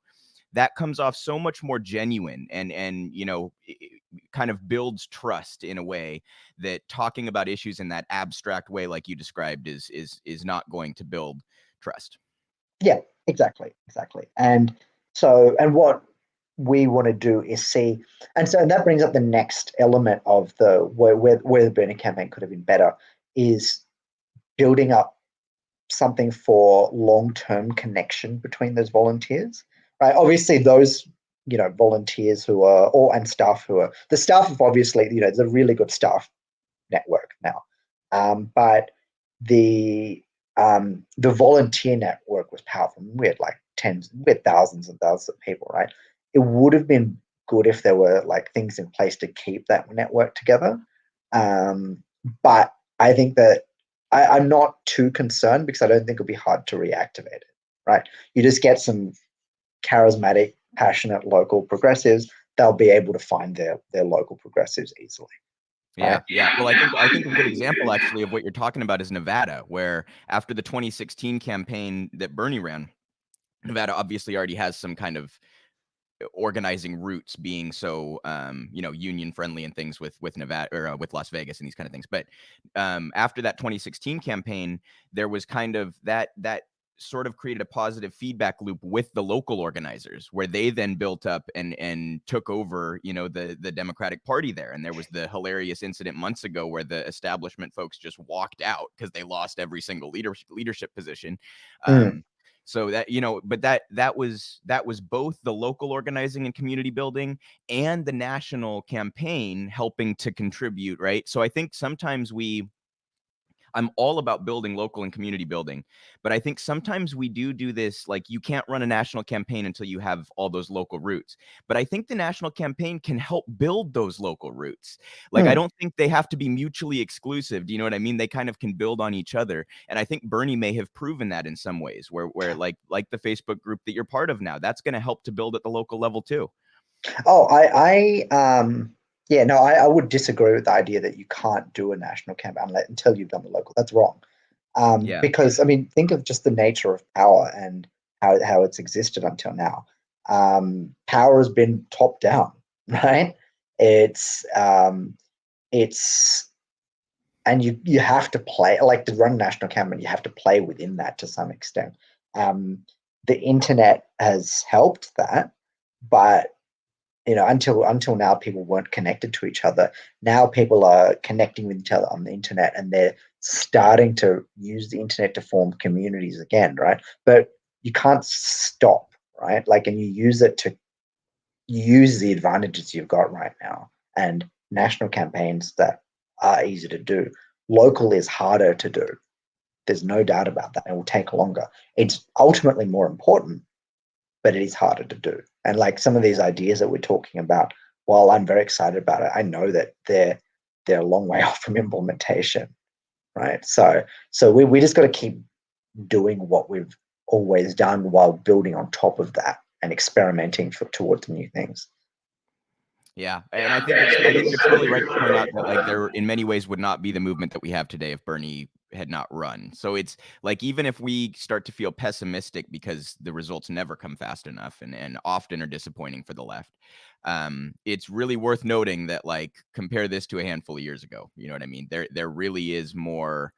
That comes off so much more genuine and it kind of builds trust in a way that talking about issues in that abstract way, like you described, is not going to build trust. Yeah, exactly. And what we want to do is see, and that brings up the next element of where the Bernie campaign could have been better, is building up something for long-term connection between those volunteers, right? Obviously, those volunteers who are and staff who are the staff of obviously there's a really good staff network now, but the volunteer network was powerful. We had like thousands and thousands of people, right? It would have been good if there were like things in place to keep that network together. But I think that I'm not too concerned because I don't think it'll be hard to reactivate it, right? You just get some charismatic, passionate local progressives. They'll be able to find their local progressives easily. Yeah, yeah. Well, I think a good example actually of what you're talking about is Nevada, where after the 2016 campaign that Bernie ran, Nevada obviously already has some kind of organizing roots, being so union friendly and things with Nevada or with Las Vegas and these kind of things. But after that 2016 campaign, there was kind of that sort of created a positive feedback loop with the local organizers, where they then built up and took over, the Democratic Party there. And there was the hilarious incident months ago where the establishment folks just walked out because they lost every single leadership position. So that, but that was both the local organizing and community building and the national campaign helping to contribute, right? So I think sometimes I'm all about building local and community building, but I think sometimes we do this, like you can't run a national campaign until you have all those local roots. But I think the national campaign can help build those local roots. Like, I don't think they have to be mutually exclusive. Do you know what I mean? They kind of can build on each other. And I think Bernie may have proven that in some ways, where like the Facebook group that you're part of now, that's going to help to build at the local level too. Oh, I would disagree with the idea that you can't do a national campaign until you've done the local. That's wrong. Yeah. Because I mean, think of just the nature of power and how it's existed until now. Power has been top down, right? It's and you have to play, like, to run a national campaign, you have to play within that to some extent. The internet has helped that, but until now, people weren't connected to each other. Now people are connecting with each other on the internet, and they're starting to use the internet to form communities again, right? But you can't stop, right? Like, and you use the advantages you've got right now, and national campaigns that are easy to do. Local is harder to do. There's no doubt about that. It will take longer. It's ultimately more important, but it is harder to do. And like some of these ideas that we're talking about, while I'm very excited about it, I know that they're a long way off from implementation, right? So we just got to keep doing what we've always done while building on top of that and experimenting towards new things. Yeah, and I think you're totally right to point out that like there in many ways would not be the movement that we have today if Bernie had not run. So it's like, even if we start to feel pessimistic because the results never come fast enough and often are disappointing for the left, it's really worth noting that, like, compare this to a handful of years ago. You know what I mean? There really is more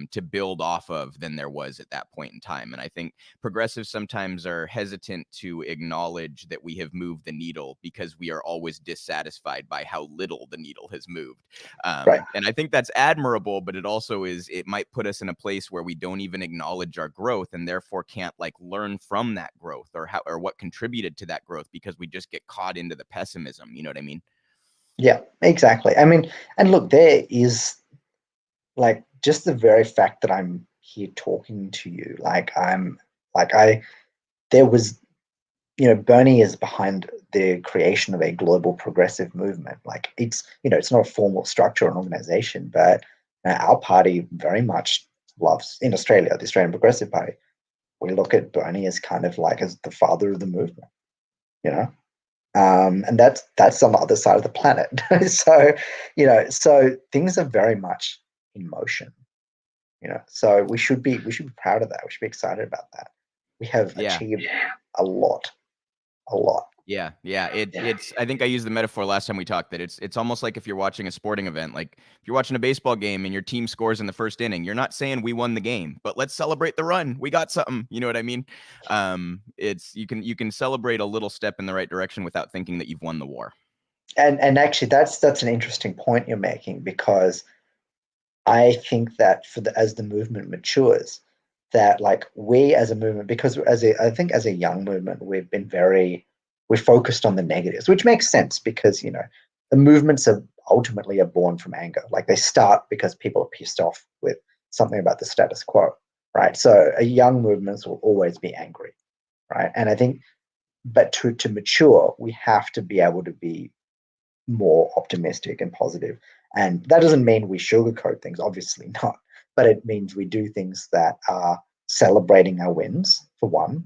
to build off of than there was at that point in time. And I think progressives sometimes are hesitant to acknowledge that we have moved the needle because we are always dissatisfied by how little the needle has moved. Right. And I think that's admirable, but it might put us in a place where we don't even acknowledge our growth and therefore can't like learn from that growth or what contributed to that growth, because we just get caught into the pessimism. You know what I mean? Yeah, exactly. I mean, and look, there is, like, just the very fact that I'm here talking to you, there was, Bernie is behind the creation of a global progressive movement. Like, it's not a formal structure or an organization, but our party very much loves, in Australia, the Australian Progressive Party. We look at Bernie as kind of like as the father of the movement, and that's on the other side of the planet. So things are very much in motion. So we should be proud of that. We should be excited about that. We have achieved a lot. Yeah. It's I think I used the metaphor last time we talked that it's almost like if you're watching a sporting event, like if you're watching a baseball game and your team scores in the first inning, you're not saying we won the game, but let's celebrate the run. We got something. You know what I mean? It's you can celebrate a little step in the right direction without thinking that you've won the war. And actually, that's an interesting point you're making, because I think that as the movement matures, that like we as a movement, because I think as a young movement, we're focused on the negatives, which makes sense because the movements ultimately are born from anger. Like they start because people are pissed off with something about the status quo, right? So a young movements will always be angry, right? And I think, but to mature, we have to be able to be more optimistic and positive. And that doesn't mean we sugarcoat things, obviously not, but it means we do things that are celebrating our wins, for one.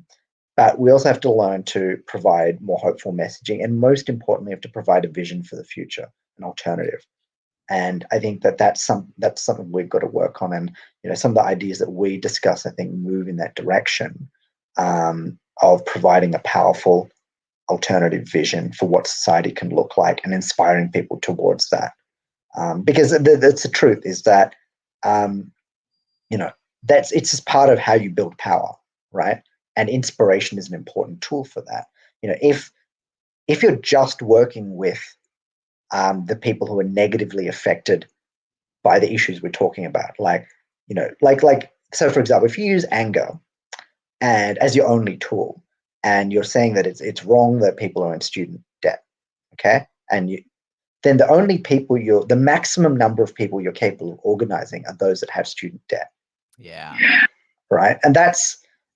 But we also have to learn to provide more hopeful messaging. And most importantly, have to provide a vision for the future, an alternative. And I think that's something we've got to work on. And some of the ideas that we discuss, I think, move in that direction of providing a powerful alternative vision for what society can look like and inspiring people towards that. Because that's the truth is that um, it's just part of how you build power, right? And inspiration is an important tool for that. If you're just working with the people who are negatively affected by the issues we're talking about, like so for example, if you use anger and as your only tool, and you're saying that it's wrong that people are in student debt, okay, then the maximum number of people you're capable of organizing are those that have student debt. Yeah. Right.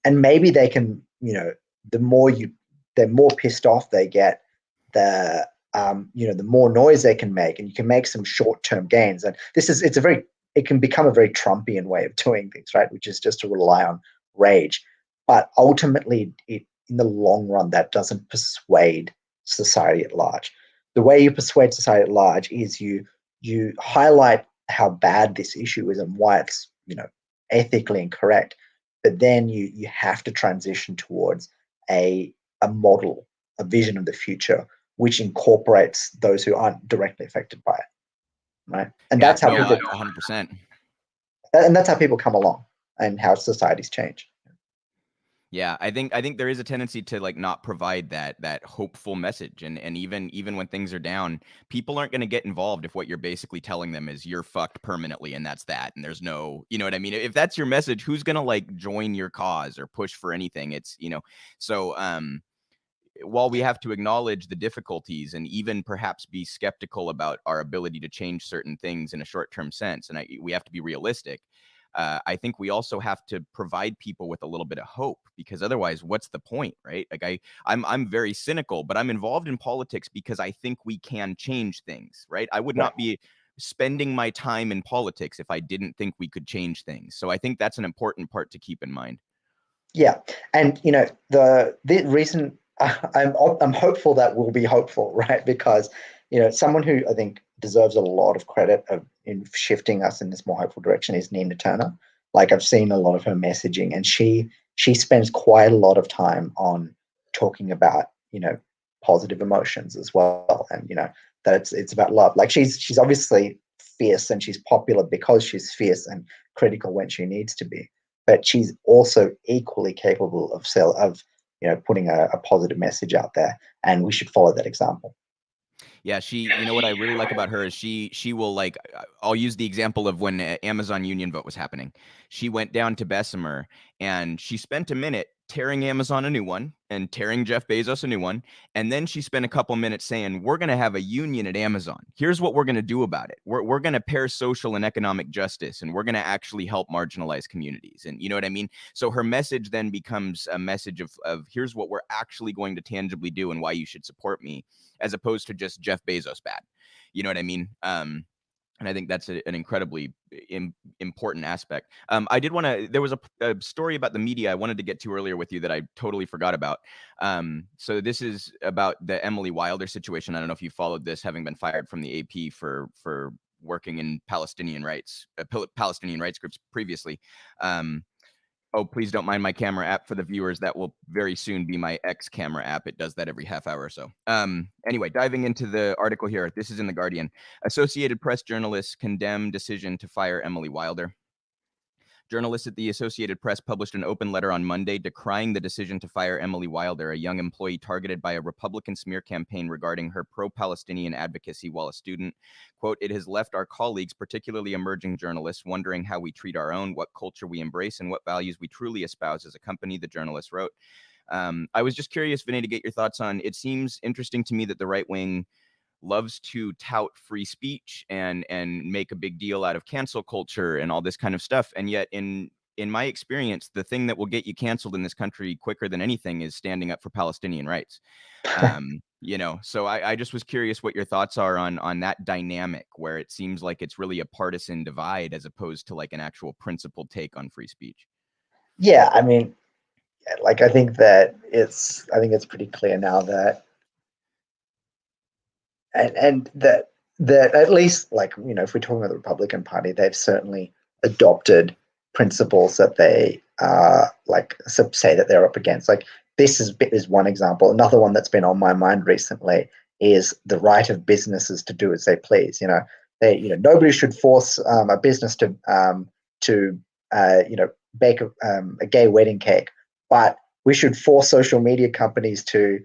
And maybe they can, the more they're more pissed off they get, the more noise they can make, and you can make some short-term gains. And it can become a very Trumpian way of doing things, right? Which is just to rely on rage. But ultimately, in the long run, that doesn't persuade society at large. The way you persuade society at large is you highlight how bad this issue is and why it's ethically incorrect, but then you have to transition towards a model, a vision of the future, which incorporates those who aren't directly affected by it, right? And Yeah. that's how No, people 100%. and that's how people come along and how societies change. Yeah, I think there is a tendency to like not provide that hopeful message, and even when things are down, people aren't going to get involved if what you're basically telling them is you're fucked permanently and that's that, and there's no, you know what I mean? If that's your message, who's going to like join your cause or push for anything? So while we have to acknowledge the difficulties and even perhaps be skeptical about our ability to change certain things in a short-term sense, and we have to be realistic, I think we also have to provide people with a little bit of hope, because otherwise, what's the point, right? Like I'm very cynical, but I'm involved in politics because I think we can change things, right? I would Right. not be spending my time in politics if I didn't think we could change things. So I think that's an important part to keep in mind. Yeah, and the reason I'm hopeful that we'll be hopeful, right? Because someone who I think deserves a lot of credit in shifting us in this more hopeful direction is Nina Turner. Like I've seen a lot of her messaging, and she spends quite a lot of time on talking about positive emotions as well, and that it's about love. Like she's obviously fierce, and she's popular because she's fierce and critical when she needs to be, but she's also equally capable of putting a positive message out there, and we should follow that example. Yeah, what I really like about her is she will like, I'll use the example of when Amazon union vote was happening. She went down to Bessemer and she spent a minute tearing Amazon a new one and tearing Jeff Bezos a new one. And then she spent a couple minutes saying, we're going to have a union at Amazon. Here's what we're going to do about it. We're going to pair social and economic justice, and we're going to actually help marginalized communities. And you know what I mean? So her message then becomes a message of here's what we're actually going to tangibly do and why you should support me, as opposed to just Jeff Bezos bad. You know what I mean? And I think that's an incredibly important aspect. I did want to, there was a story about the media I wanted to get to earlier with you that I totally forgot about. So this is about the Emily Wilder situation. I don't know if you followed this, having been fired from the AP for working in Palestinian rights groups previously. Oh, please don't mind my camera app for the viewers. That will very soon be my X camera app. It does that every half hour or so. Anyway, diving into the article here. This is in The Guardian. Associated Press journalists condemn decision to fire Emily Wilder. Journalists at the Associated Press published an open letter on Monday decrying the decision to fire Emily Wilder, a young employee targeted by a Republican smear campaign regarding her pro-Palestinian advocacy while a student. Quote, "It has left our colleagues, particularly emerging journalists, wondering how we treat our own, what culture we embrace, and what values we truly espouse as a company," the journalist wrote. I was just curious, Vinay, to get your thoughts on, it seems interesting to me that the right wing loves to tout free speech and make a big deal out of cancel culture and all this kind of stuff. And yet in my experience, the thing that will get you canceled in this country quicker than anything is standing up for Palestinian rights. So I just was curious what your thoughts are on that dynamic where it seems like it's really a partisan divide as opposed to like an actual principled take on free speech. Yeah, I mean, like I think it's pretty clear now that and that at least, like, if we're talking about the Republican Party, they've certainly adopted principles that they say that they're up against. Like, this is one example. Another one that's been on my mind recently is the right of businesses to do as they please. Nobody should force a business to bake a gay wedding cake, but we should force social media companies to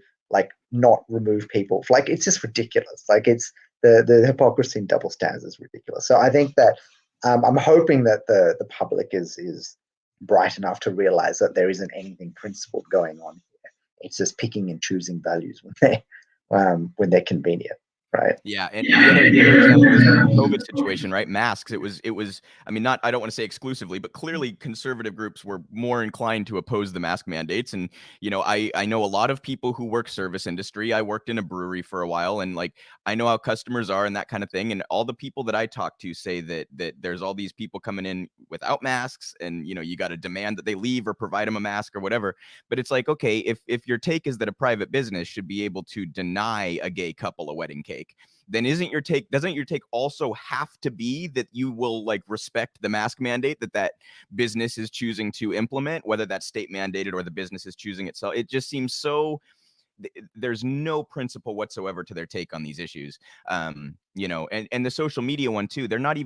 not remove people. Like, it's just ridiculous. Like, it's the hypocrisy and double standards is ridiculous. So I think that I'm hoping that the public is bright enough to realize that there isn't anything principled going on here. It's just picking and choosing values when they're convenient. Right. Yeah, and the other example is the COVID situation, right? Masks. It was. I mean, I don't want to say exclusively, but clearly conservative groups were more inclined to oppose the mask mandates. And I know a lot of people who work service industry. I worked in a brewery for a while, and I know how customers are and that kind of thing. And all the people that I talk to say that there's all these people coming in without masks, and you got to demand that they leave or provide them a mask or whatever. But it's like, okay, if your take is that a private business should be able to deny a gay couple a wedding cake, then doesn't your take also have to be that you will respect the mask mandate that business is choosing to implement, whether that's state mandated or the business is choosing itself? It just seems so there's no principle whatsoever to their take on these issues. And the social media one too, they're not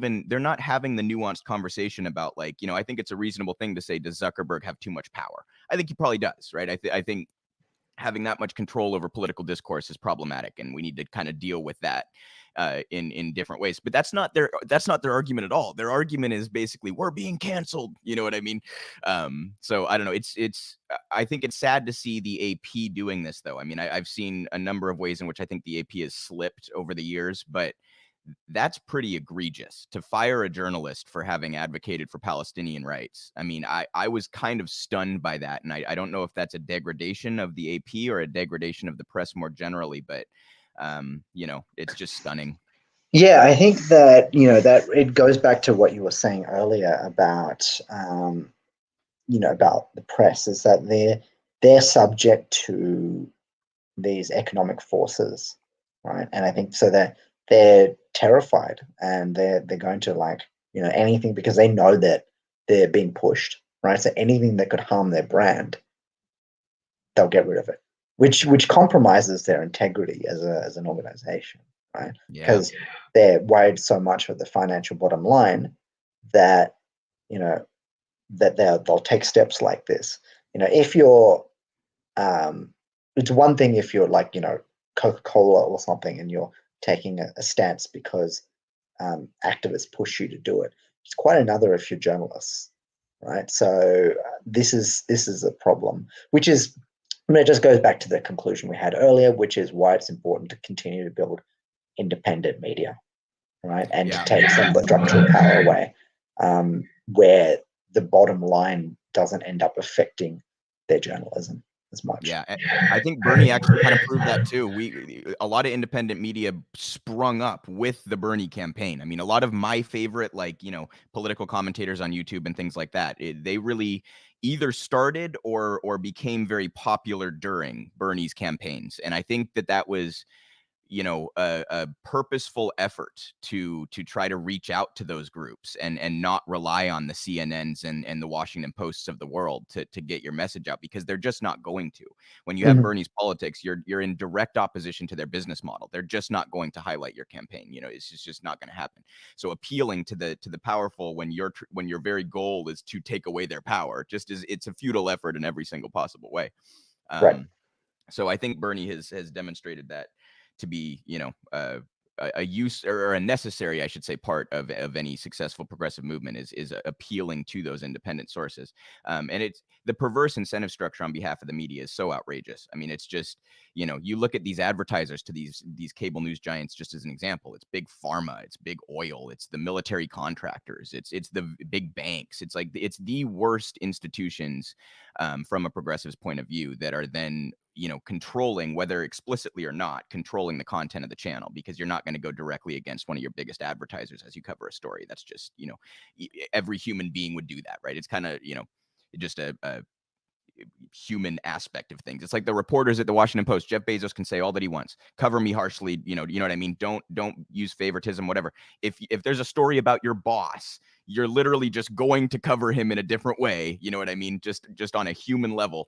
having the nuanced conversation about I think it's a reasonable thing to say, does Zuckerberg have too much power? I think he probably does, right? I think having that much control over political discourse is problematic, and we need to kind of deal with that in different ways. But that's not their argument at all. Their argument is basically, we're being canceled. You know what I mean? So I don't know. I think it's sad to see the AP doing this, though. I mean, I've seen a number of ways in which I think the AP has slipped over the years, but that's pretty egregious to fire a journalist for having advocated for Palestinian rights. I mean, I was kind of stunned by that. And I don't know if that's a degradation of the AP or a degradation of the press more generally, but, it's just stunning. Yeah, I think that, that it goes back to what you were saying earlier about, about the press, is that they're subject to these economic forces, right? And I think so that they're terrified, and they're going to anything, because they know that they're being pushed, right? So anything that could harm their brand, they'll get rid of it, which compromises their integrity as an organization, right? Yeah. Because they're worried so much of the financial bottom line that that they'll take steps like this. If you're it's one thing if you're Coca-Cola or something, and you're taking a stance because activists push you to do it. It's quite another if you're journalists, right? So this is a problem, which is, it just goes back to the conclusion we had earlier, which is why it's important to continue to build independent media, right? And to take some of the structural power away, where the bottom line doesn't end up affecting their journalism as much. Yeah, I think Bernie actually kind of proved that too. A lot of independent media sprung up with the Bernie campaign. I mean, a lot of my favorite, political commentators on YouTube and things like that, they really either started or became very popular during Bernie's campaigns. And I think that was, a purposeful effort to try to reach out to those groups and not rely on the CNNs and the Washington Posts of the world to get your message out, because they're just not going to. When you have Bernie's politics, you're in direct opposition to their business model. They're just not going to highlight your campaign. It's just not going to happen. So appealing to the powerful when your very goal is to take away their power, it's a futile effort in every single possible way. Right. So I think Bernie has demonstrated that to be, a use or a necessary, I should say, part of any successful progressive movement is appealing to those independent sources. And it's the perverse incentive structure on behalf of the media is so outrageous. I mean, it's just, you look at these advertisers to these cable news giants, just as an example. It's big pharma, it's big oil, it's the military contractors, it's the big banks. It's like it's the worst institutions from a progressive's point of view that are then controlling, whether explicitly or not, controlling the content of the channel, because you're not going to go directly against one of your biggest advertisers as you cover a story. That's just, every human being would do that, right? It's kind of, just a human aspect of things. It's like the reporters at the Washington Post. Jeff Bezos can say all that he wants. Cover me harshly, you know what I mean? Don't use favoritism, whatever. If there's a story about your boss, you're literally just going to cover him in a different way. You know what I mean? Just on a human level.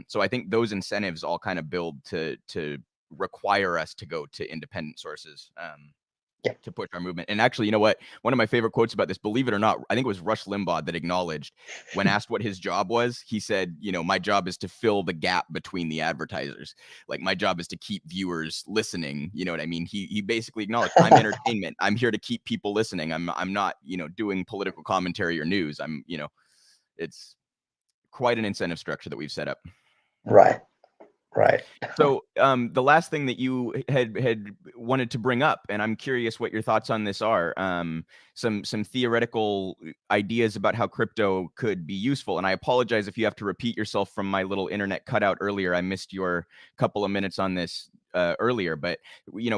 So I think those incentives all kind of build to require us to go to independent sources. To push our movement. And actually, you know what? One of my favorite quotes about this, believe it or not, I think it was Rush Limbaugh that acknowledged, when asked what his job was, he said, my job is to fill the gap between the advertisers. Like, my job is to keep viewers listening. You know what I mean? He basically acknowledged, I'm entertainment. I'm here to keep people listening. I'm not, doing political commentary or news. It's quite an incentive structure that we've set up. Right. So the last thing that you had wanted to bring up, and I'm curious what your thoughts on this are, some theoretical ideas about how crypto could be useful. And I apologize if you have to repeat yourself from my little internet cutout earlier. I missed your couple of minutes on this earlier, but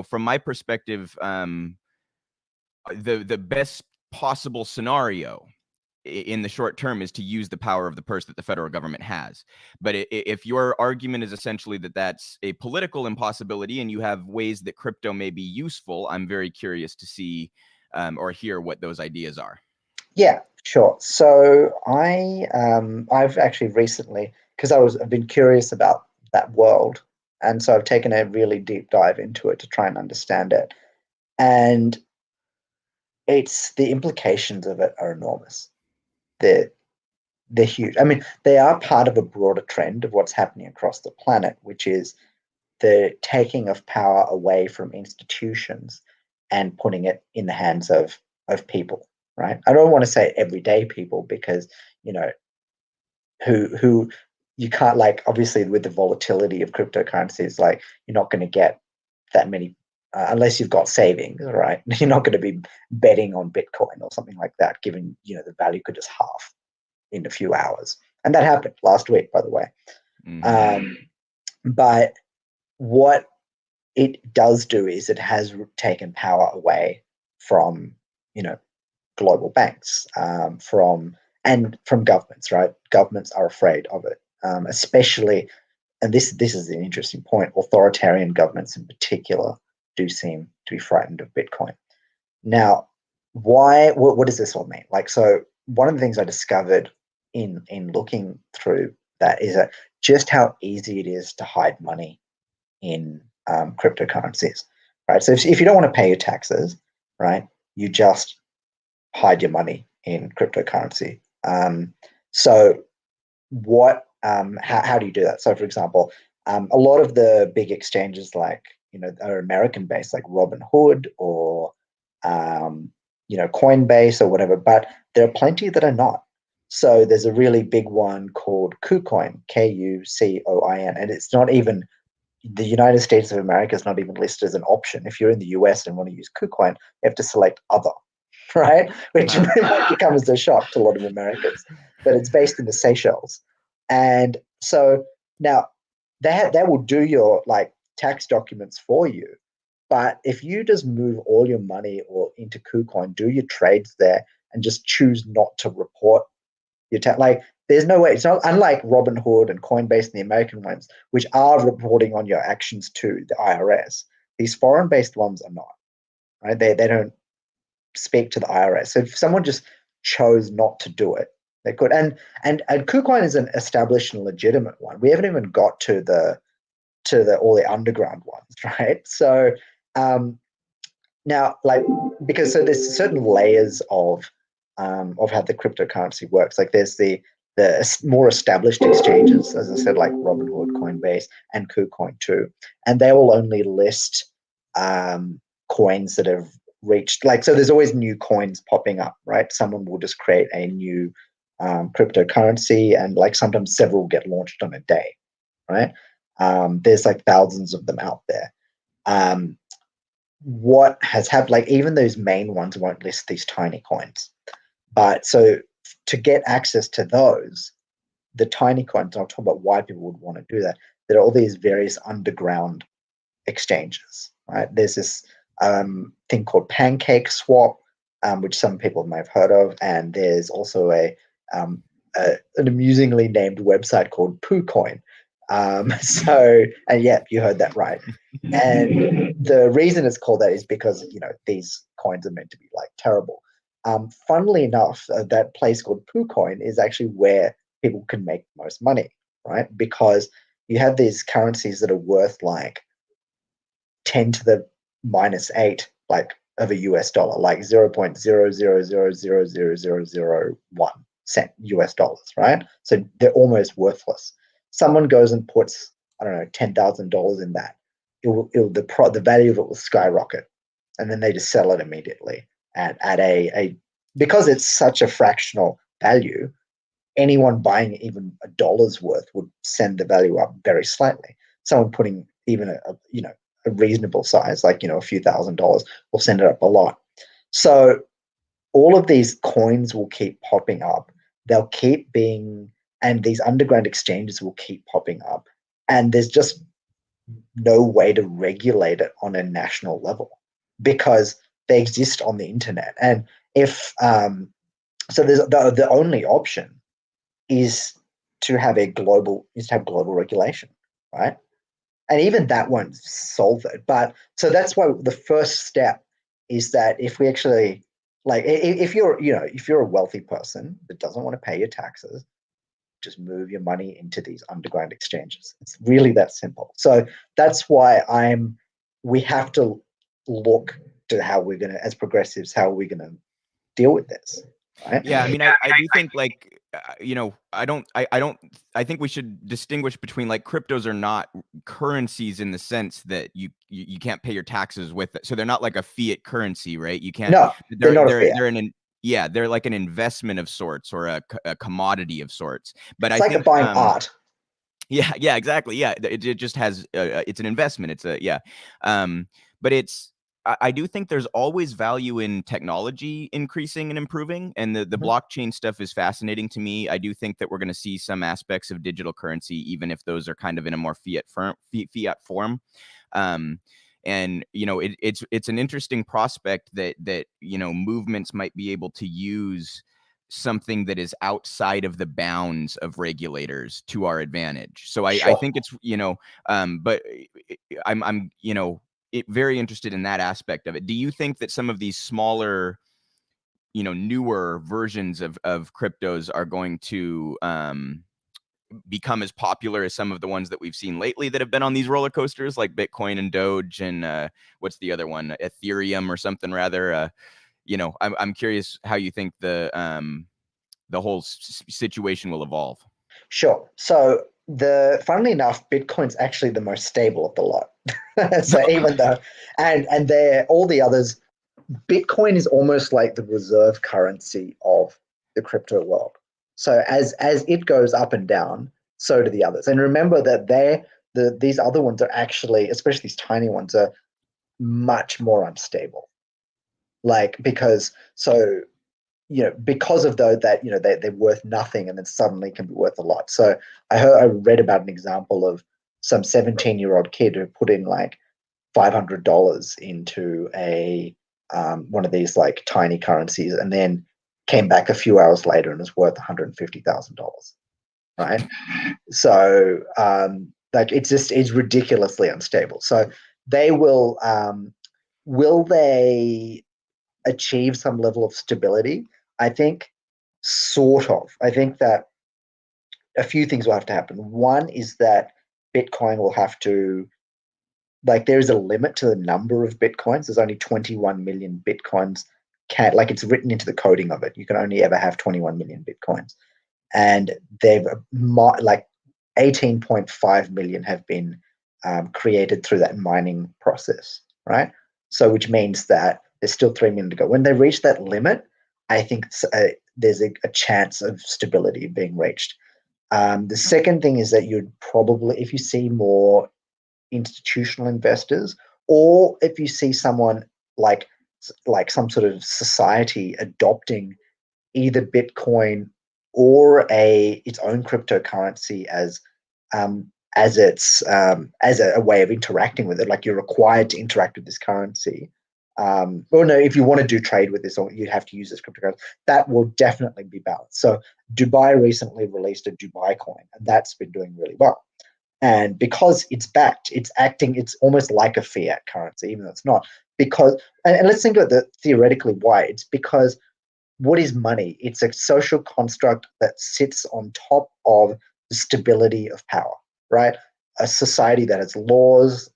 from my perspective, the best possible scenario in the short term is to use the power of the purse that the federal government has. But if your argument is essentially that that's a political impossibility and you have ways that crypto may be useful, I'm very curious to see or hear what those ideas are. Yeah, sure. So I've actually recently, because I've been curious about that world, and so I've taken a really deep dive into it to try and understand it. And the implications of it are enormous. They're huge. I mean, they are part of a broader trend of what's happening across the planet, which is the taking of power away from institutions and putting it in the hands of people, right? I don't want to say everyday people, because who you can't, like, obviously with the volatility of cryptocurrencies, like, you're not going to get that many unless you've got savings, right? You're not going to be betting on Bitcoin or something like that, given the value could just halve in a few hours. And that happened last week, by the way. But what it does do is it has taken power away from global banks, from governments, right? Governments are afraid of it, especially, and this is an interesting point, authoritarian governments in particular do seem to be frightened of Bitcoin. Now, why? What does this all mean? Like, so one of the things I discovered in looking through that is that just how easy it is to hide money in cryptocurrencies, right? So if you don't want to pay your taxes, right, you just hide your money in cryptocurrency. So what? How do you do that? So, for example, a lot of the big exchanges, like, are American based, like Robinhood or Coinbase or whatever, but there are plenty that are not. So there's a really big one called KuCoin, KuCoin, and it's not even, the United States of America is not even listed as an option. If you're in the US and want to use KuCoin, you have to select other, right? Which might come as a shock to a lot of Americans. But it's based in the Seychelles. And so now that will do your, like, tax documents for you. But if you just move all your money or into KuCoin, do your trades there, and just choose not to report your tax, like, there's no way. It's not, unlike Robinhood and Coinbase and the American ones, which are reporting on your actions to the IRS. These foreign-based ones are not, right? They don't speak to the IRS. So if someone just chose not to do it, they could. And KuCoin is an established and legitimate one. We haven't even got to the all the underground ones, right? So now, like, because so there's certain layers of how the cryptocurrency works. Like there's the more established exchanges, as I said, like Robinhood, Coinbase, and KuCoin too, and they will only list coins that have reached, like, so there's always new coins popping up, right? Someone will just create a new cryptocurrency, and like sometimes several get launched on a day, right? There's like thousands of them out there. What has happened, like even those main ones won't list these tiny coins. But so to get access to those, the tiny coins, I'll talk about why people would want to do that. There are all these various underground exchanges, right? There's this thing called Pancake Swap, which some people may have heard of, and there's also an amusingly named website called PooCoin. So, and yeah, you heard that right. And the reason it's called that is because, you know, these coins are meant to be like terrible. Funnily enough, that place called PooCoin is actually where people can make the most money, right? Because you have these currencies that are worth like 10 to the minus 8, like of a US dollar, like 0.000000001 cent US dollars, right? So they're almost worthless. Someone goes and puts, I don't know, $10,000 in that. The value of it will skyrocket, and then they just sell it immediately at a because it's such a fractional value. Anyone buying even a dollar's worth would send the value up very slightly. Someone putting even a reasonable size, like, you know, a few $1,000s, will send it up a lot. So all of these coins will keep popping up. They'll keep being, and these underground exchanges will keep popping up. And there's just no way to regulate it on a national level because they exist on the internet. And if so, there's the only option is to have global regulation, right? And even that won't solve it. But so that's why the first step is that if we actually, like, if you're a wealthy person that doesn't want to pay your taxes, just move your money into these underground exchanges. It's really that simple. So that's why we have to look to how we're going to, as progressives, how we're going to deal with this. Right? Yeah, I mean, I do think, like, I think we should distinguish between, like, cryptos are not currencies in the sense that you can't pay your taxes with it. So they're not like a fiat currency, right? You can't. No, they're not a fiat. They're like an investment of sorts, or a commodity of sorts. But it's like buying art. Yeah, exactly. Yeah, it just has it's an investment. It's but I do think there's always value in technology increasing and improving, and the blockchain stuff is fascinating to me. I do think that we're going to see some aspects of digital currency, even if those are kind of in a more fiat form. And you know, it's an interesting prospect that you know, movements might be able to use something that is outside of the bounds of regulators to our advantage. So I think it's, you know, but I'm you know, very interested in that aspect of it. Do you think that some of these smaller, you know, newer versions of cryptos are going to become as popular as some of the ones that we've seen lately that have been on these roller coasters, like Bitcoin and Doge and what's the other one, Ethereum or something rather? You know, I'm curious how you think the whole situation will evolve. Sure. So funnily enough, Bitcoin's actually the most stable of the lot. So even though, and they're all the others, Bitcoin is almost like the reserve currency of the crypto world. So as it goes up and down, so do the others. And remember that these other ones are actually, especially these tiny ones, are much more unstable. Like, because of that, you know, they're worth nothing and then suddenly can be worth a lot. So I read about an example of some 17-year-old kid who put in like $500 into one of these like tiny currencies, and then came back a few hours later and was worth $150,000. Right? So like it's ridiculously unstable. So they will they achieve some level of stability? I think sort of. I think that a few things will have to happen. One is that Bitcoin will have to, like, there is a limit to the number of Bitcoins. There's only 21 million Bitcoins. Like, it's written into the coding of it. You can only ever have 21 million Bitcoins. And they've, like, 18.5 million have been created through that mining process, right? So, which means that there's still 3 million to go. When they reach that limit, I think there's a chance of stability being reached. The second thing is that you'd probably, if you see more institutional investors, or if you see someone like some sort of society adopting either Bitcoin or its own cryptocurrency as a way of interacting with it, like you're required to interact with this currency. Well, no, if you want to do trade with this, or you have to use this cryptocurrency, that will definitely be balanced. So Dubai recently released a Dubai coin, and that's been doing really well. And because it's backed, it's almost like a fiat currency, even though it's not. Because, and let's think about theoretically why. It's because what is money? It's a social construct that sits on top of the stability of power, right? A society that has laws,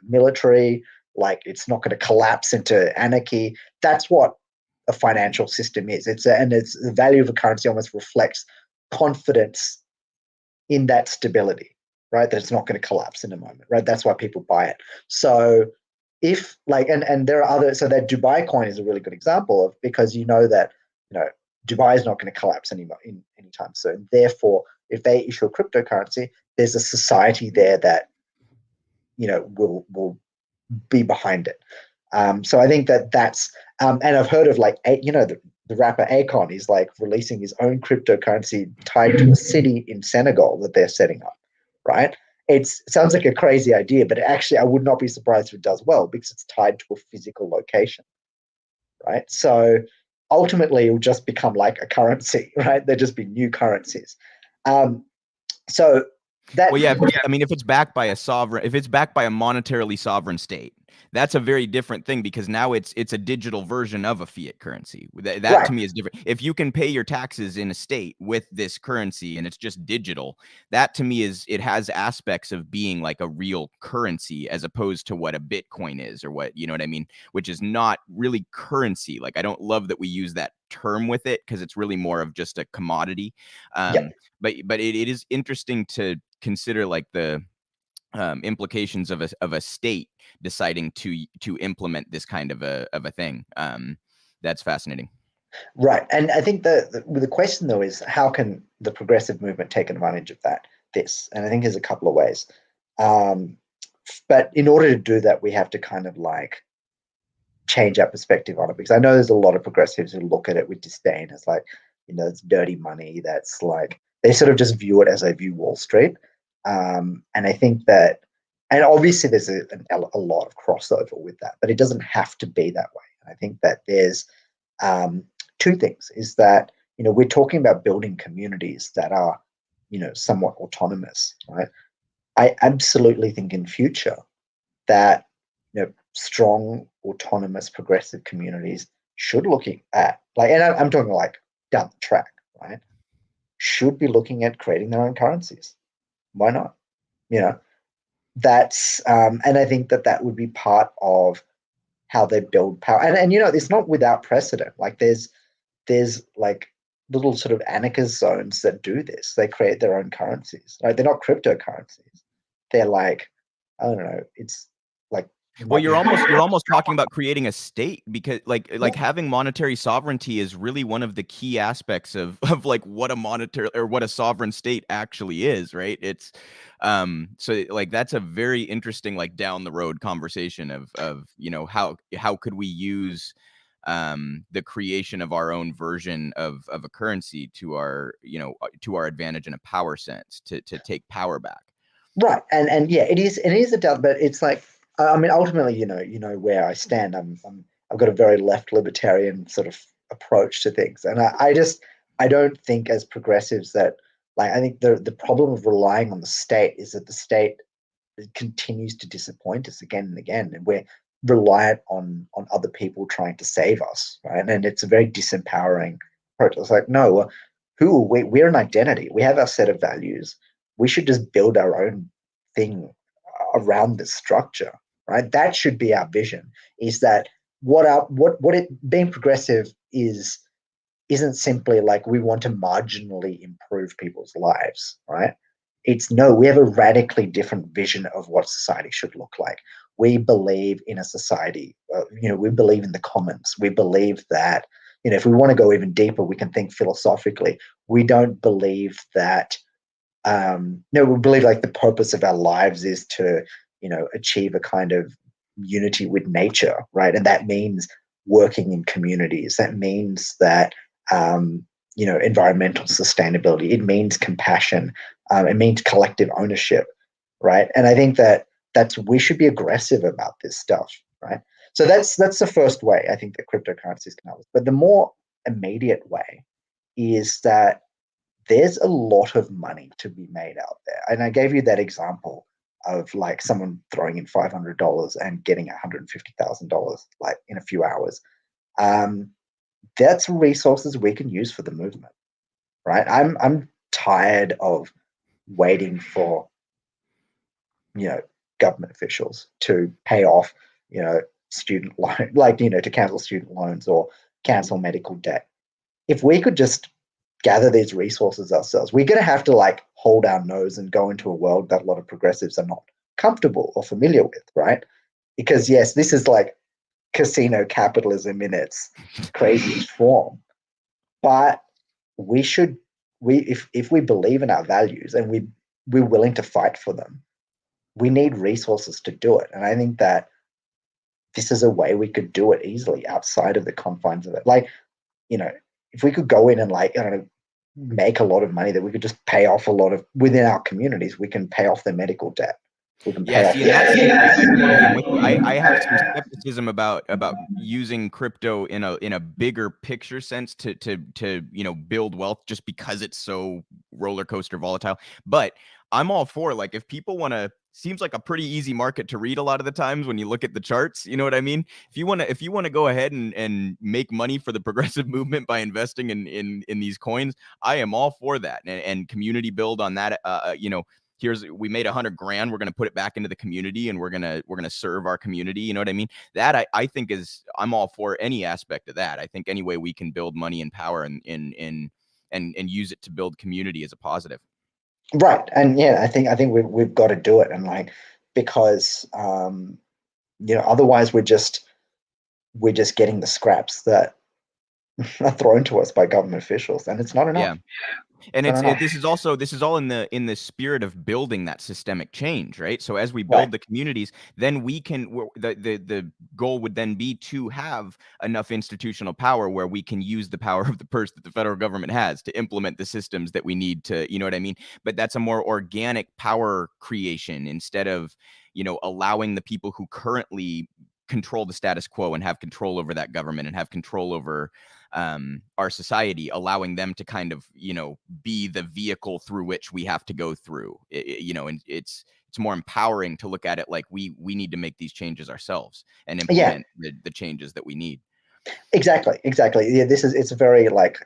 military, like it's not going to collapse into anarchy. That's what a financial system is. And it's the value of a currency almost reflects confidence in that stability, right? That it's not going to collapse in a moment, right? That's why people buy it. So if like, and there are other, so that Dubai coin is a really good example of, because that Dubai is not going to collapse anytime soon. Therefore, if they issue a cryptocurrency, there's a society there that will be behind it. So I think that's and I've heard of the rapper Akon is like releasing his own cryptocurrency tied to a city in Senegal that they're setting up, right? It sounds like a crazy idea, but actually I would not be surprised if it does well because it's tied to a physical location, right? So ultimately it will just become like a currency, right? There'll just be new currencies. So that, well, yeah, I mean, if it's backed by a monetarily sovereign state, that's a very different thing, because now it's a digital version of a fiat currency. That right. To me is different. If you can pay your taxes in a state with this currency and it's just digital, that to me it has aspects of being like a real currency, as opposed to what a Bitcoin is, or what, you know what I mean, which is not really currency. Like, I don't love that we use that term with it, because it's really more of just a commodity. Yeah. But it is interesting to consider like the implications of a state deciding to implement this kind of a thing. That's fascinating. Right. And I think the question though is, how can the progressive movement take advantage of this? And I think there's a couple of ways. But in order to do that, we have to kind of like change our perspective on it, because I know there's a lot of progressives who look at it with disdain as like, it's dirty money. That's like, they sort of just view it as they view Wall Street. And I think that, and obviously there's a lot of crossover with that, but it doesn't have to be that way. And I think that there's two things, is that, we're talking about building communities that are, somewhat autonomous, right? I absolutely think in future that, strong, autonomous, progressive communities should looking at, like, and I'm talking like down the track, right? Should be looking at creating their own currencies. Why not? That's and I think that would be part of how they build power. And it's not without precedent. Like there's like little sort of anarchist zones that do this. They create their own currencies. Right? They're not cryptocurrencies. They're like, I don't know. It's like, Well, you're almost talking about creating a state, because like having monetary sovereignty is really one of the key aspects of like what a monetary or what a sovereign state actually is, right? It's so like that's a very interesting, like, down the road conversation of how could we use the creation of our own version of a currency to our advantage in a power sense, to take power back. Right. And yeah, it is a doubt, but it's like, I mean, ultimately, where I stand. I've got a very left libertarian sort of approach to things, and I don't think as progressives that, like, I think the problem of relying on the state is that the state continues to disappoint us again and again, and we're reliant on other people trying to save us, right? And it's a very disempowering approach. It's like, no, we're an identity. We have our set of values. We should just build our own thing around this structure, right? That should be our vision. Is that what it being progressive isn't simply like we want to marginally improve people's lives, right? It's no, we have a radically different vision of what society should look like. We believe in a society, we believe in the commons. We believe that, if we want to go even deeper, we can think philosophically. We don't believe that, no, we believe like the purpose of our lives is to, achieve a kind of unity with nature, right? And that means working in communities. That means that, environmental sustainability. It means compassion. It means collective ownership, right? And I think we should be aggressive about this stuff, right? So that's the first way I think that cryptocurrencies can help us. But the more immediate way is that there's a lot of money to be made out there. And I gave you that example of like someone throwing in $500 and getting $150,000 like in a few hours. That's resources we can use for the movement, right? I'm tired of waiting for government officials to pay off student loan, like to cancel student loans or cancel medical debt. If we could just gather these resources ourselves, we're going to have to like hold our nose and go into a world that a lot of progressives are not comfortable or familiar with, right? Because yes, this is like casino capitalism in its craziest form. But if we believe in our values and we're willing to fight for them, we need resources to do it. And I think that this is a way we could do it easily outside of the confines of it. Like, if we could go in and like, I don't know, make a lot of money that we could just pay off a lot of within our communities, we can pay off their medical debt. We can pay off. See, in that sense, I totally am with you. I have some skepticism about using crypto in a bigger picture sense to build wealth just because it's so roller coaster volatile. But I'm all for, like, if people want to, seems like a pretty easy market to read a lot of the times when you look at the charts. You know what I mean? If you want to go ahead and make money for the progressive movement by investing in these coins, I am all for that, and community build on that. We made $100,000. We're going to put it back into the community, and we're going to serve our community. You know what I mean? That I think I'm all for any aspect of that. I think any way we can build money and power and use it to build community is a positive. Right. And yeah, I think we've got to do it. And like, because, otherwise we're just getting the scraps that are thrown to us by government officials, and it's not enough. Yeah. And this is all in the spirit of building that systemic change, right? So as we build the communities, then we can, the goal would then be to have enough institutional power where we can use the power of the purse that the federal government has to implement the systems that we need to, you know what I mean? But that's a more organic power creation instead of, allowing the people who currently control the status quo and have control over that government and have control over our society, allowing them to kind of, be the vehicle through which we have to go through, and it's more empowering to look at it like we need to make these changes ourselves and implement the changes that we need. Exactly. Yeah, it's very like,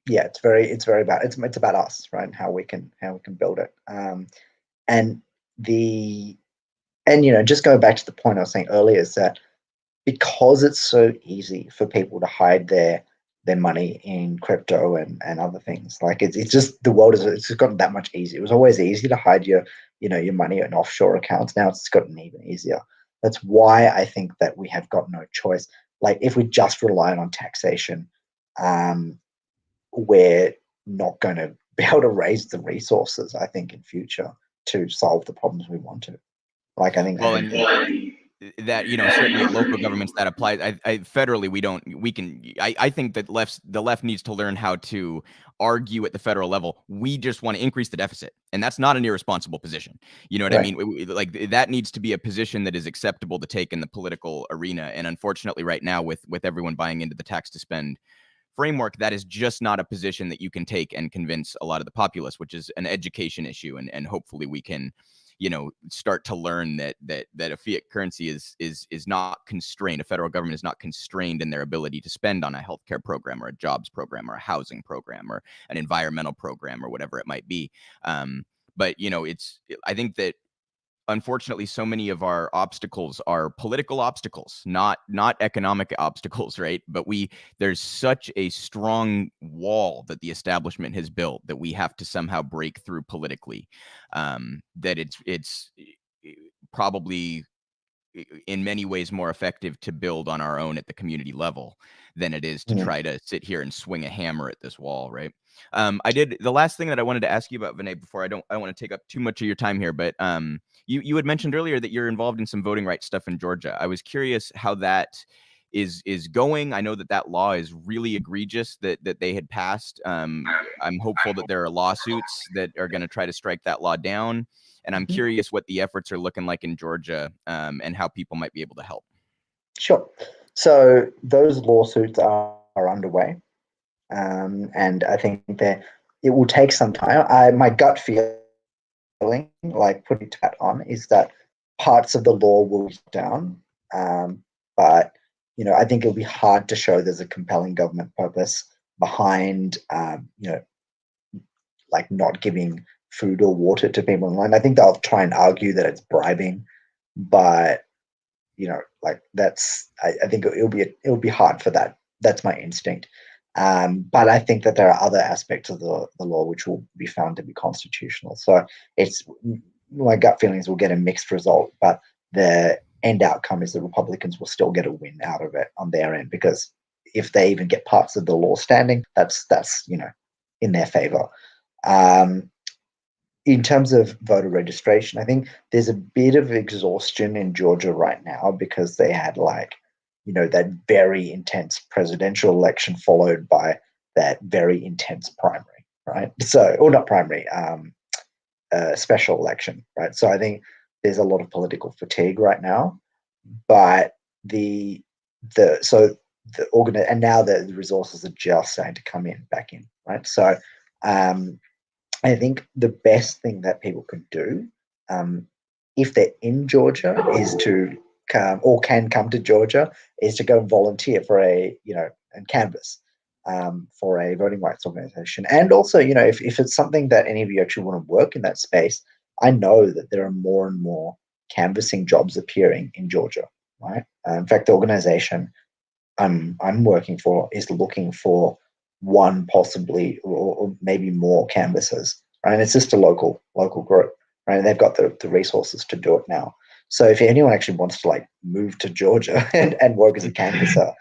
yeah, it's very about, it's about us, right? And how we can build it. And just going back to the point I was saying earlier, is that because it's so easy for people to hide their money in crypto and other things, like it's just, the world it's just gotten that much easier. It was always easy to hide your money in offshore accounts. Now it's gotten even easier. That's why I think that we have got no choice. Like, if we just rely on taxation, we're not going to be able to raise the resources, I think, in future to solve the problems we want to. Like, I think that, certainly at local governments that applies. Federally, I think that the left needs to learn how to argue at the federal level. We just want to increase the deficit, and that's not an irresponsible position. You know what I mean? Like, that needs to be a position that is acceptable to take in the political arena. And unfortunately, right now, with everyone buying into the tax to spend framework, that is just not a position that you can take and convince a lot of the populace, which is an education issue. And hopefully we can, start to learn that a fiat currency is not constrained. A federal government is not constrained in their ability to spend on a healthcare program or a jobs program or a housing program or an environmental program or whatever it might be. But I think that unfortunately, so many of our obstacles are political obstacles, not economic obstacles, right? But there's such a strong wall that the establishment has built that we have to somehow break through politically. That it's probably in many ways more effective to build on our own at the community level than it is to try to sit here and swing a hammer at this wall, right? The last thing that I wanted to ask you about, Vinay, before I don't want to take up too much of your time here, but you had mentioned earlier that you're involved in some voting rights stuff in Georgia. I was curious how that is going. I know that law is really egregious that they had passed. I'm hopeful that there are lawsuits that are going to try to strike that law down. And I'm curious what the efforts are looking like in Georgia, and how people might be able to help. Sure. So those lawsuits are underway. And I think that it will take some time. My gut feeling, like putting that on, is that parts of the law will be down. But I think it'll be hard to show there's a compelling government purpose behind, like not giving food or water to people online. I think they'll try and argue that it's bribing, but like I think it'll be hard for that. That's my instinct. But I think that there are other aspects of the law which will be found to be constitutional. So my gut feelings will get a mixed result, but the end outcome is the Republicans will still get a win out of it on their end, because if they even get parts of the law standing, that's in their favor. In terms of voter registration, I think there's a bit of exhaustion in Georgia right now because they had that very intense presidential election followed by that very intense primary, right? So, or not primary, special election, right? So I think there's a lot of political fatigue right now, but and now the resources are just starting to come back in, right? So, I think the best thing that people can do, if they're in Georgia, is to can come to Georgia, is to go and volunteer for and canvass for a voting rights organization. And also, if it's something that any of you actually want to work in that space, I know that there are more and more canvassing jobs appearing in Georgia, right? In fact, the organization I'm working for is looking for one, possibly, or maybe more canvassers, right? And it's just a local group, right? And they've got the resources to do it now. So if anyone actually wants to move to Georgia and work as a canvasser,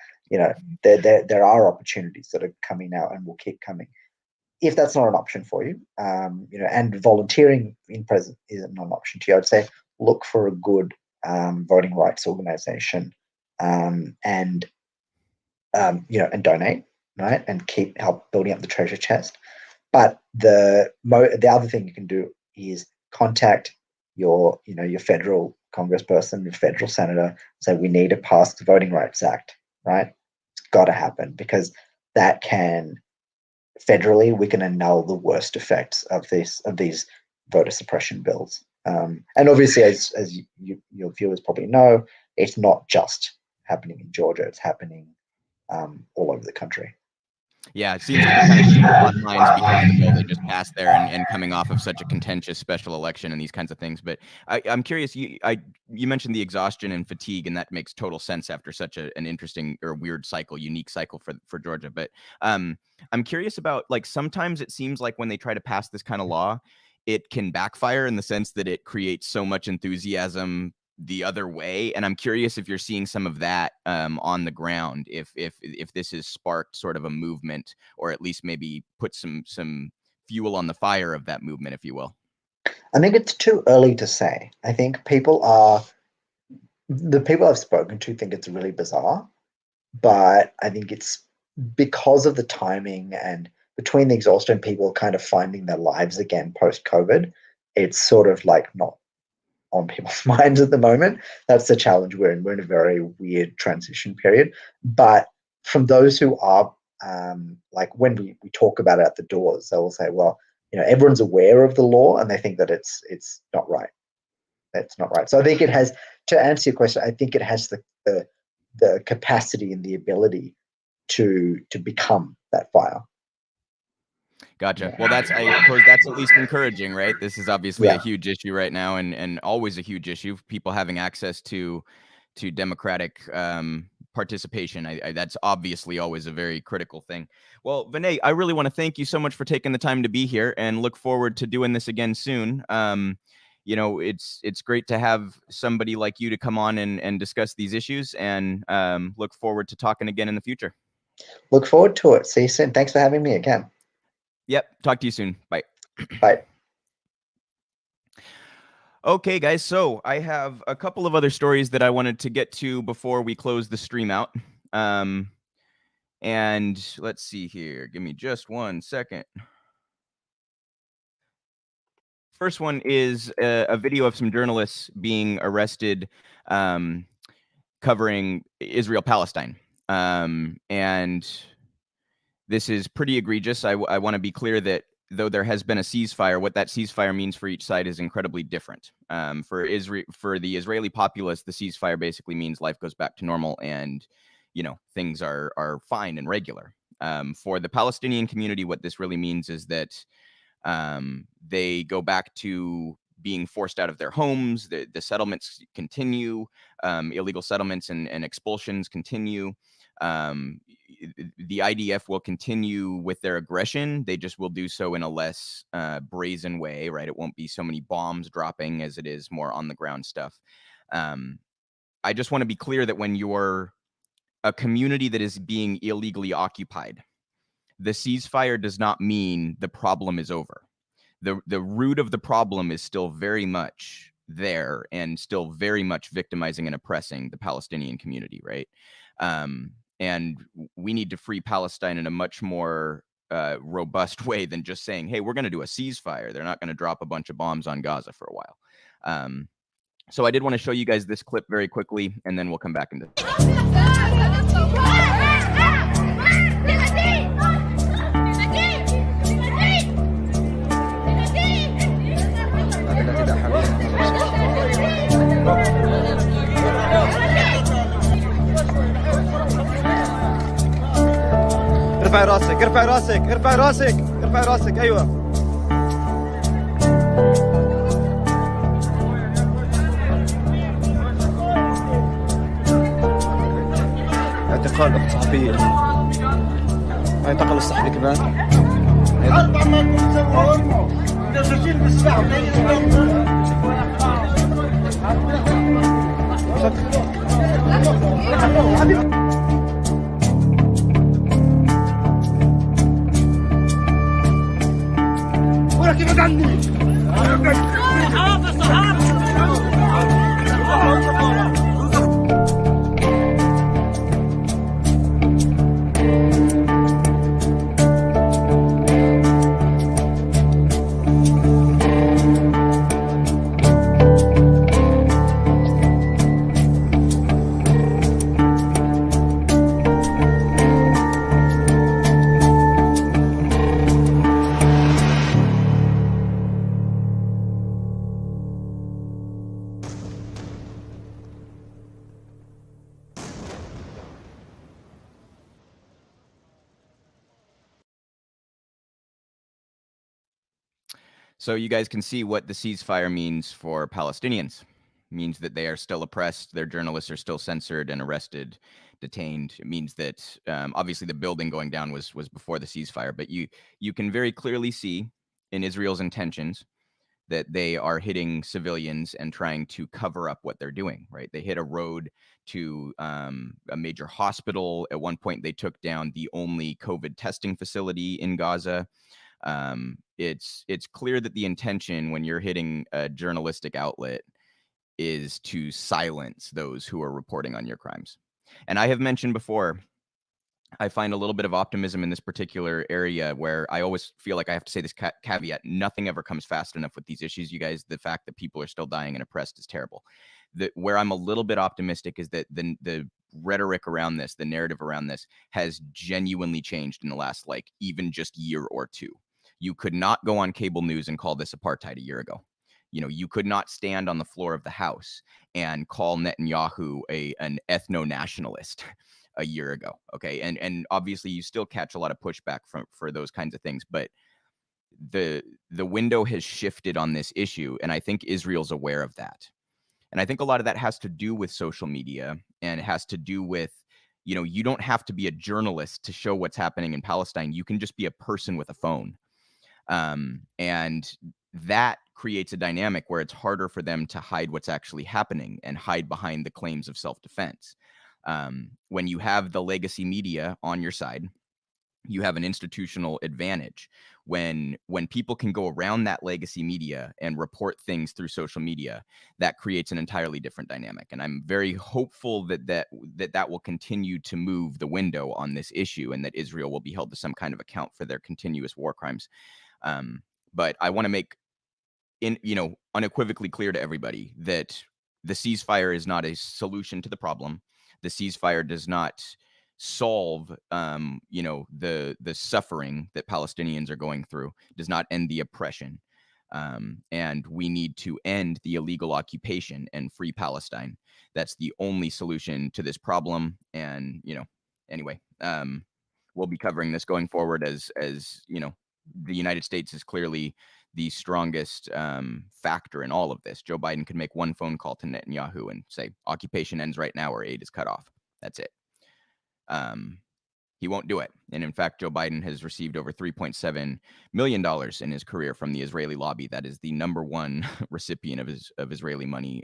there are opportunities that are coming out and will keep coming. If that's not an option for you, and volunteering in present isn't an option to you, I'd say look for a good voting rights organization, and donate, right, and help building up the treasure chest. But the other thing you can do is contact your federal congressperson, your federal senator, say we need to pass the Voting Rights Act, right? It's got to happen, because that can federally we can annul the worst effects of these voter suppression bills. And obviously, as your viewers probably know, it's not just happening in Georgia; it's happening all over the country. Yeah, it seems to be kind of the front lines behind the bill that just passed there, and coming off of such a contentious special election and these kinds of things. But I'm curious, you mentioned the exhaustion and fatigue, and that makes total sense after such an interesting or weird cycle, unique cycle for Georgia. But I'm curious about, sometimes it seems like when they try to pass this kind of law, it can backfire in the sense that it creates so much enthusiasm the other way. And I'm curious if you're seeing some of that on the ground, if this has sparked sort of a movement, or at least maybe put some fuel on the fire of that movement, if you will. I think it's too early to say. I think the people I've spoken to think it's really bizarre, but I think it's because of the timing and between the exhaustion, people kind of finding their lives again post-COVID. It's sort of not on people's minds at the moment. That's the challenge we're in. We're in a very weird transition period. But from those who are, when we talk about it at the doors, they will say, well, everyone's aware of the law and they think that it's not right. that's not right. So I think it has, to answer your question, I think it has the capacity and the ability to become that fire. Gotcha. Well, I suppose that's at least encouraging, right? This is obviously a huge issue right now, and always a huge issue. People having access to democratic participation. That's obviously always a very critical thing. Well, Vinay, I really want to thank you so much for taking the time to be here, and look forward to doing this again soon. It's great to have somebody like you to come on and discuss these issues, and look forward to talking again in the future. Look forward to it. See you soon. Thanks for having me again. Yep. Talk to you soon. Bye. Bye. Okay, guys. So I have a couple of other stories that I wanted to get to before we close the stream out. And let's see here. Give me just 1 second. First one is a video of some journalists being arrested covering Israel-Palestine. And this is pretty egregious. I want to be clear that though there has been a ceasefire, what that ceasefire means for each side is incredibly different. For the Israeli populace, the ceasefire basically means life goes back to normal, and things are fine and regular. For the Palestinian community, what this really means is that they go back to being forced out of their homes. The settlements continue. Illegal settlements and expulsions continue. The IDF will continue with their aggression. They just will do so in a less brazen way, right? It won't be so many bombs dropping as it is more on the ground stuff. I just want to be clear that when you're a community that is being illegally occupied, the ceasefire does not mean the problem is over. The root of the problem is still very much there, and still very much victimizing and oppressing the Palestinian community, right? And we need to free Palestine in a much more robust way than just saying, hey, we're going to do a ceasefire. They're not going to drop a bunch of bombs on Gaza for a while. So I did want to show you guys this clip very quickly, and then we'll come back into ارفع راسك ارفع راسك ارفع راسك ارفع راسك ايوه اعتقال اخت صحفيه اعتقل الصحفي كمان So you guys can see what the ceasefire means for Palestinians. It means that they are still oppressed. Their journalists are still censored and arrested, detained. It means that obviously the building going down was before the ceasefire, but you can very clearly see in Israel's intentions that they are hitting civilians and trying to cover up what they're doing, right? They hit a road to a major hospital. At one point, they took down the only COVID testing facility in Gaza. It's clear that the intention when you're hitting a journalistic outlet is to silence those who are reporting on your crimes. And I have mentioned before, I find a little bit of optimism in this particular area where I always feel like I have to say this caveat. Nothing ever comes fast enough with these issues, you guys. The fact that people are still dying and oppressed is terrible. Where I'm a little bit optimistic is that the rhetoric around this, the narrative around this has genuinely changed in the last even just year or two. You could not go on cable news and call this apartheid a year ago. You could not stand on the floor of the House and call Netanyahu an ethno-nationalist a year ago. Okay. And obviously you still catch a lot of pushback for those kinds of things, but the window has shifted on this issue. And I think Israel's aware of that. And I think a lot of that has to do with social media, and it has to do with, you don't have to be a journalist to show what's happening in Palestine. You can just be a person with a phone. And that creates a dynamic where it's harder for them to hide what's actually happening and hide behind the claims of self-defense. When you have the legacy media on your side, you have an institutional advantage. When people can go around that legacy media and report things through social media, that creates an entirely different dynamic. And I'm very hopeful that will continue to move the window on this issue, and that Israel will be held to some kind of account for their continuous war crimes. But I want to make unequivocally clear to everybody that the ceasefire is not a solution to the problem. The ceasefire does not solve the suffering that Palestinians are going through, does not end the oppression. And we need to end the illegal occupation and free Palestine. That's the only solution to this problem. And anyway, we'll be covering this going forward, as the United States is clearly the strongest factor in all of this. Joe Biden could make one phone call to Netanyahu and say, occupation ends right now or aid is cut off. That's it. He won't do it. And in fact, Joe Biden has received over $3.7 million in his career from the Israeli lobby. That is the number one recipient of Israeli money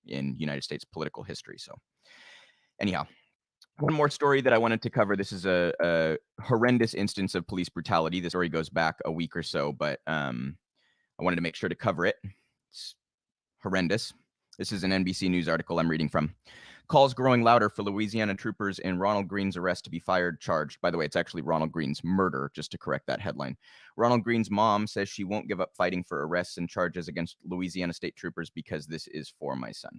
in United States political history. So anyhow, one more story that I wanted to cover. This is a horrendous instance of police brutality. The story goes back a week or so, but I wanted to make sure to cover it. It's horrendous. This is an NBC News article I'm reading from. Calls growing louder for Louisiana troopers in Ronald Green's arrest to be fired, charged. By the way, it's actually Ronald Green's murder, just to correct that headline. Ronald Green's mom says she won't give up fighting for arrests and charges against Louisiana state troopers because this is for my son.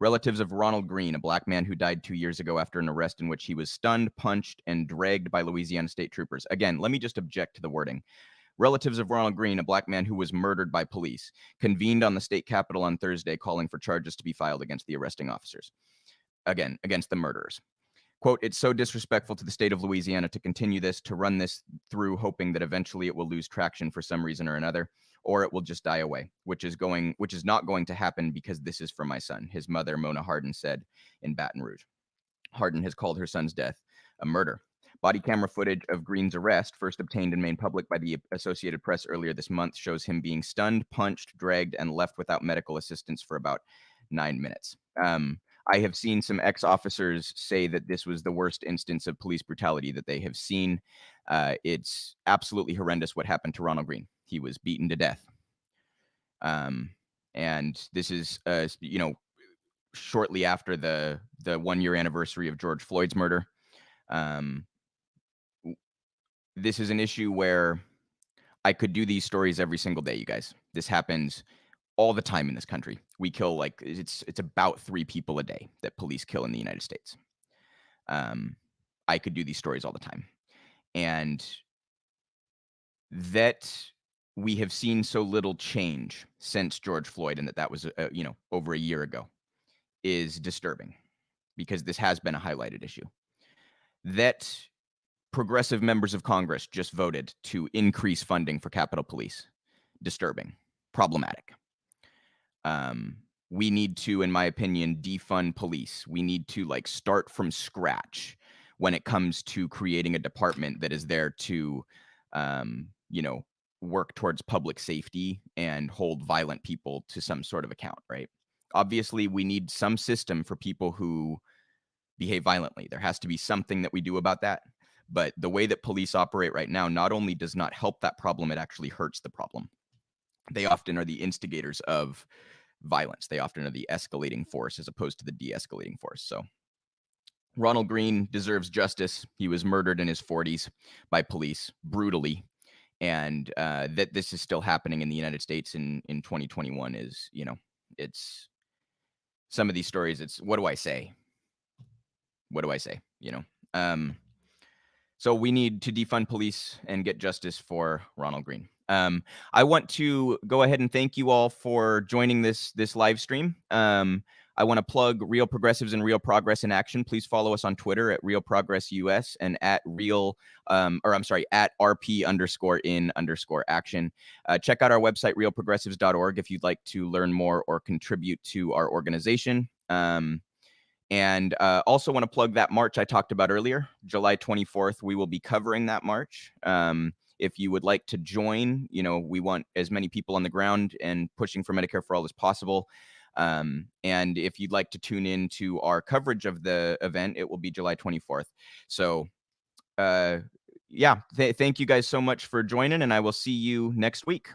Relatives of Ronald Green, a black man who died 2 years ago after an arrest in which he was stunned, punched, and dragged by Louisiana state troopers. Again, let me just object to the wording. Relatives of Ronald Green, a black man who was murdered by police, convened on the state capitol on Thursday, calling for charges to be filed against the arresting officers. Again, against the murderers. Quote, it's so disrespectful to the state of Louisiana to continue this, to run this through, hoping that eventually it will lose traction for some reason or another, or it will just die away, which is not going to happen because this is for my son, his mother, Mona Hardin, said in Baton Rouge. Hardin has called her son's death a murder. Body camera footage of Green's arrest, first obtained and made public by the Associated Press earlier this month, shows him being stunned, punched, dragged, and left without medical assistance for about 9 minutes. I have seen some ex-officers say that this was the worst instance of police brutality that they have seen. It's absolutely horrendous what happened to Ronald Green. He was beaten to death. And this is, shortly after the 1 year anniversary of George Floyd's murder. This is an issue where I could do these stories every single day, you guys. This happens all the time in this country. We kill it's about 3 people a day that police kill in the United States. I could do these stories all the time. And that we have seen so little change since George Floyd, and that was, over a year ago, is disturbing, because this has been a highlighted issue. That progressive members of Congress just voted to increase funding for Capitol Police, disturbing, problematic. We need to, in my opinion, defund police. We need to start from scratch when it comes to creating a department that is there to, work towards public safety and hold violent people to some sort of account, right? Obviously, we need some system for people who behave violently. There has to be something that we do about that. But the way that police operate right now not only does not help that problem, it actually hurts the problem. They often are the instigators of violence. They often are the escalating force as opposed to the de-escalating force. So Ronald Green deserves justice. He was murdered in his 40s by police brutally. And that this is still happening in the United States in 2021 is, it's some of these stories. It's, what do I say? What do I say? So we need to defund police and get justice for Ronald Green. I want to go ahead and thank you all for joining this live stream. I want to plug Real Progressives and Real Progress in Action. Please follow us on Twitter at Real Progress US and at at RP_in_action. Check out our website, realprogressives.org, if you'd like to learn more or contribute to our organization. And also want to plug that march I talked about earlier, July 24th. We will be covering that march. If you would like to join, we want as many people on the ground and pushing for Medicare for All as possible. And if you'd like to tune in to our coverage of the event, it will be July 24th. So thank you guys so much for joining, and I will see you next week.